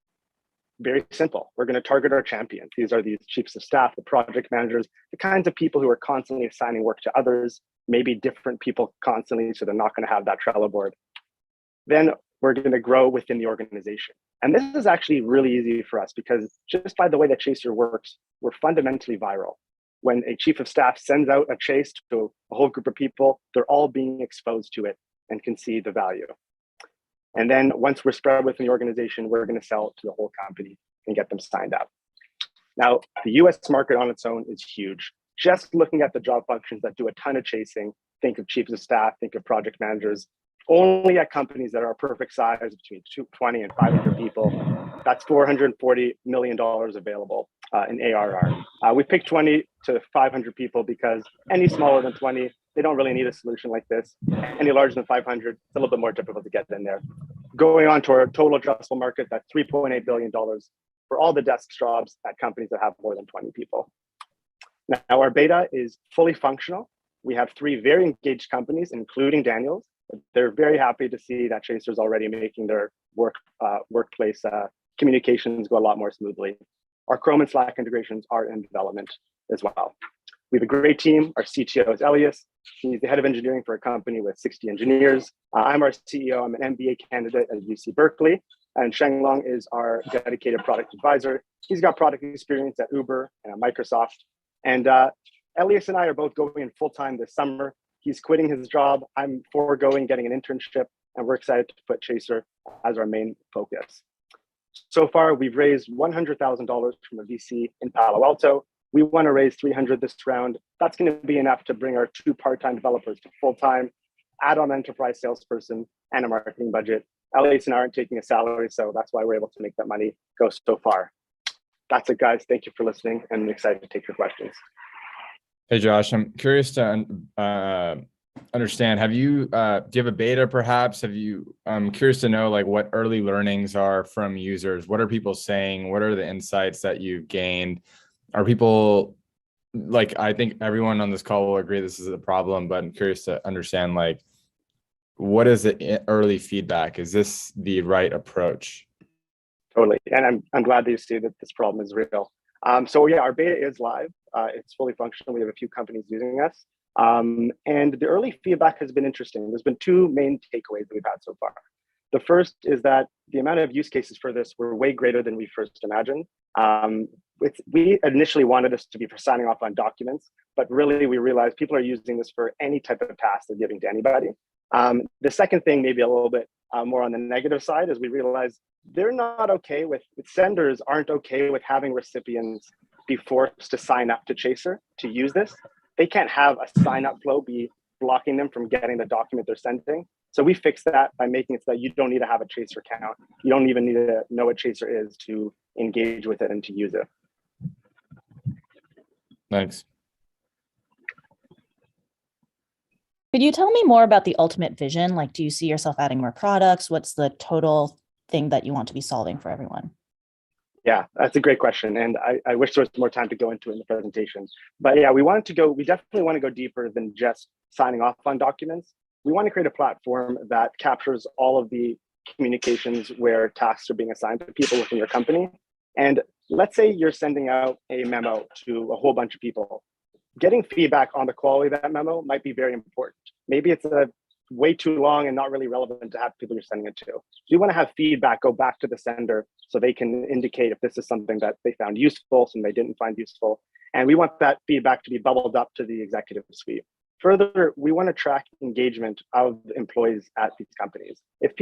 very simple. We're going to target our champions. These are the chiefs of staff, the project managers, the kinds of people who are constantly assigning work to others, maybe different people constantly, so they're not going to have that Trello board. Then we're going to grow within the organization. And this is actually really easy for us because just by the way that Chaser works, we're fundamentally viral. When a chief of staff sends out a chase to a whole group of people, they're all being exposed to it and can see the value. And then once we're spread within the organization, we're going to sell it to the whole company and get them signed up. Now, the US market on its own is huge. Just looking at the job functions that do a ton of chasing, think of chiefs of staff, think of project managers, only at companies that are a perfect size between 20 and 500 people, that's $440 million available in ARR. We picked 20 to 500 people because any smaller than 20, they don't really need a solution like this. Any larger than 500, it's a little bit more difficult to get in there. Going on to our total addressable market, that's $3.8 billion for all the desk jobs at companies that have more than 20 people. Now, our beta is fully functional. We have 3 very engaged companies, including Daniel's. They're very happy to see that Chaser's already making their workplace communications go a lot more smoothly. Our Chrome and Slack integrations are in development as well. We have a great team. Our CTO is Elias. He's the head of engineering for a company with 60 engineers. I'm our CEO. I'm an MBA candidate at UC Berkeley. And Shenglong is our dedicated product advisor. He's got product experience at Uber and at Microsoft. And Elias and I are both going in full-time this summer. He's quitting his job. I'm foregoing getting an internship, and we're excited to put Chaser as our main focus. So far, we've raised $100,000 from a VC in Palo Alto. We want to raise 300 this round. That's going to be enough to bring our 2 part-time developers to full-time, add on an enterprise salesperson and a marketing budget. Elias and I aren't taking a salary, so that's why we're able to make that money go so far. That's it, guys. Thank you for listening, and I'm excited to take your questions. Hey, Josh, I'm curious to understand, do you have a beta perhaps? I'm curious to know like what early learnings are from users. What are people saying? What are the insights that you've gained? Are people, like, I think everyone on this call will agree this is a problem, but I'm curious to understand, like, what is the early feedback? Is this the right approach? Totally, and I'm glad that you see that this problem is real. So yeah, our beta is live. It's fully functional. We have a few companies using us. And the early feedback has been interesting. There's been 2 main takeaways that we've had so far. The first is that the amount of use cases for this were way greater than we first imagined. We initially wanted this to be for signing off on documents, but really we realized people are using this for any type of task they're giving to anybody. The second thing, maybe a little bit more on the negative side, is we realized they're not okay with senders aren't okay with having recipients be forced to sign up to Chaser to use this. They can't have a sign up flow be blocking them from getting the document they're sending. So we fixed that by making it so that you don't need to have a Chaser account. You don't even need to know what Chaser is to engage with it and to use it. Thanks. Could you tell me more about the ultimate vision? Like, do you see yourself adding more products? What's the total thing that you want to be solving for everyone? Yeah, that's a great question. And I wish there was more time to go into it in the presentation. But yeah, we definitely want to go deeper than just signing off on documents. We want to create a platform that captures all of the communications where tasks are being assigned to people within your company. And let's say you're sending out a memo to a whole bunch of people. Getting feedback on the quality of that memo might be very important. Maybe it's way too long and not really relevant to have people you're sending it to. So you want to have feedback go back to the sender so they can indicate if this is something that they found useful, something they didn't find useful. And we want that feedback to be bubbled up to the executive suite. Further, we want to track engagement of employees at these companies. If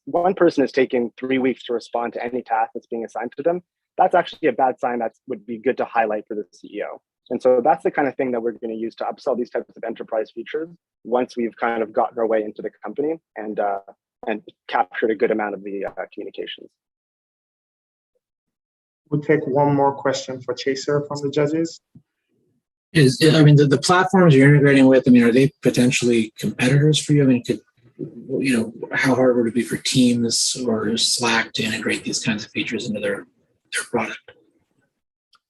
one person is taking 3 weeks to respond to any task that's being assigned to them, that's actually a bad sign that would be good to highlight for the CEO. And so that's the kind of thing that we're going to use to upsell these types of enterprise features once we've kind of gotten our way into the company and captured a good amount of the communications. We'll take one more question for Chaser from the judges. The platforms you're integrating with, are they potentially competitors for you? How hard would it be for Teams or Slack to integrate these kinds of features into their product?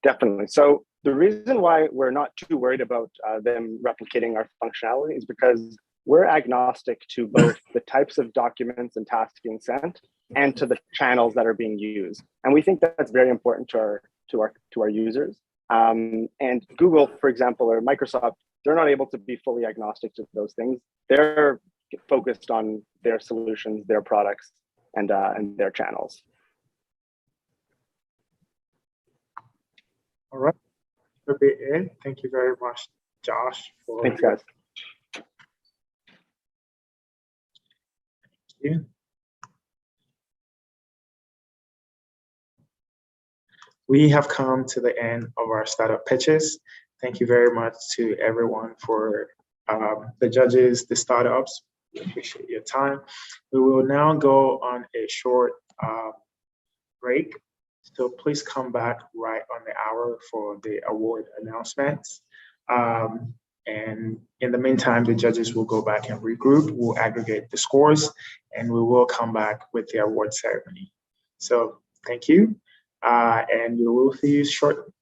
Definitely. So the reason why we're not too worried about them replicating our functionality is because we're agnostic to both the types of documents and tasks being sent and to the channels that are being used. And we think that's very important to our users. And Google, for example, or Microsoft, they're not able to be fully agnostic to those things. They're focused on their solutions, their products, and their channels. All right, that'll be it. Thank you very much, Josh. Thanks, guys. Thank you. We have come to the end of our startup pitches. Thank you very much to everyone for the judges, the startups. We appreciate your time. We will now go on a short break. So please come back right on the hour for the award announcements. And in the meantime, the judges will go back and regroup. We'll aggregate the scores, and we will come back with the award ceremony. So thank you, and we will see you shortly.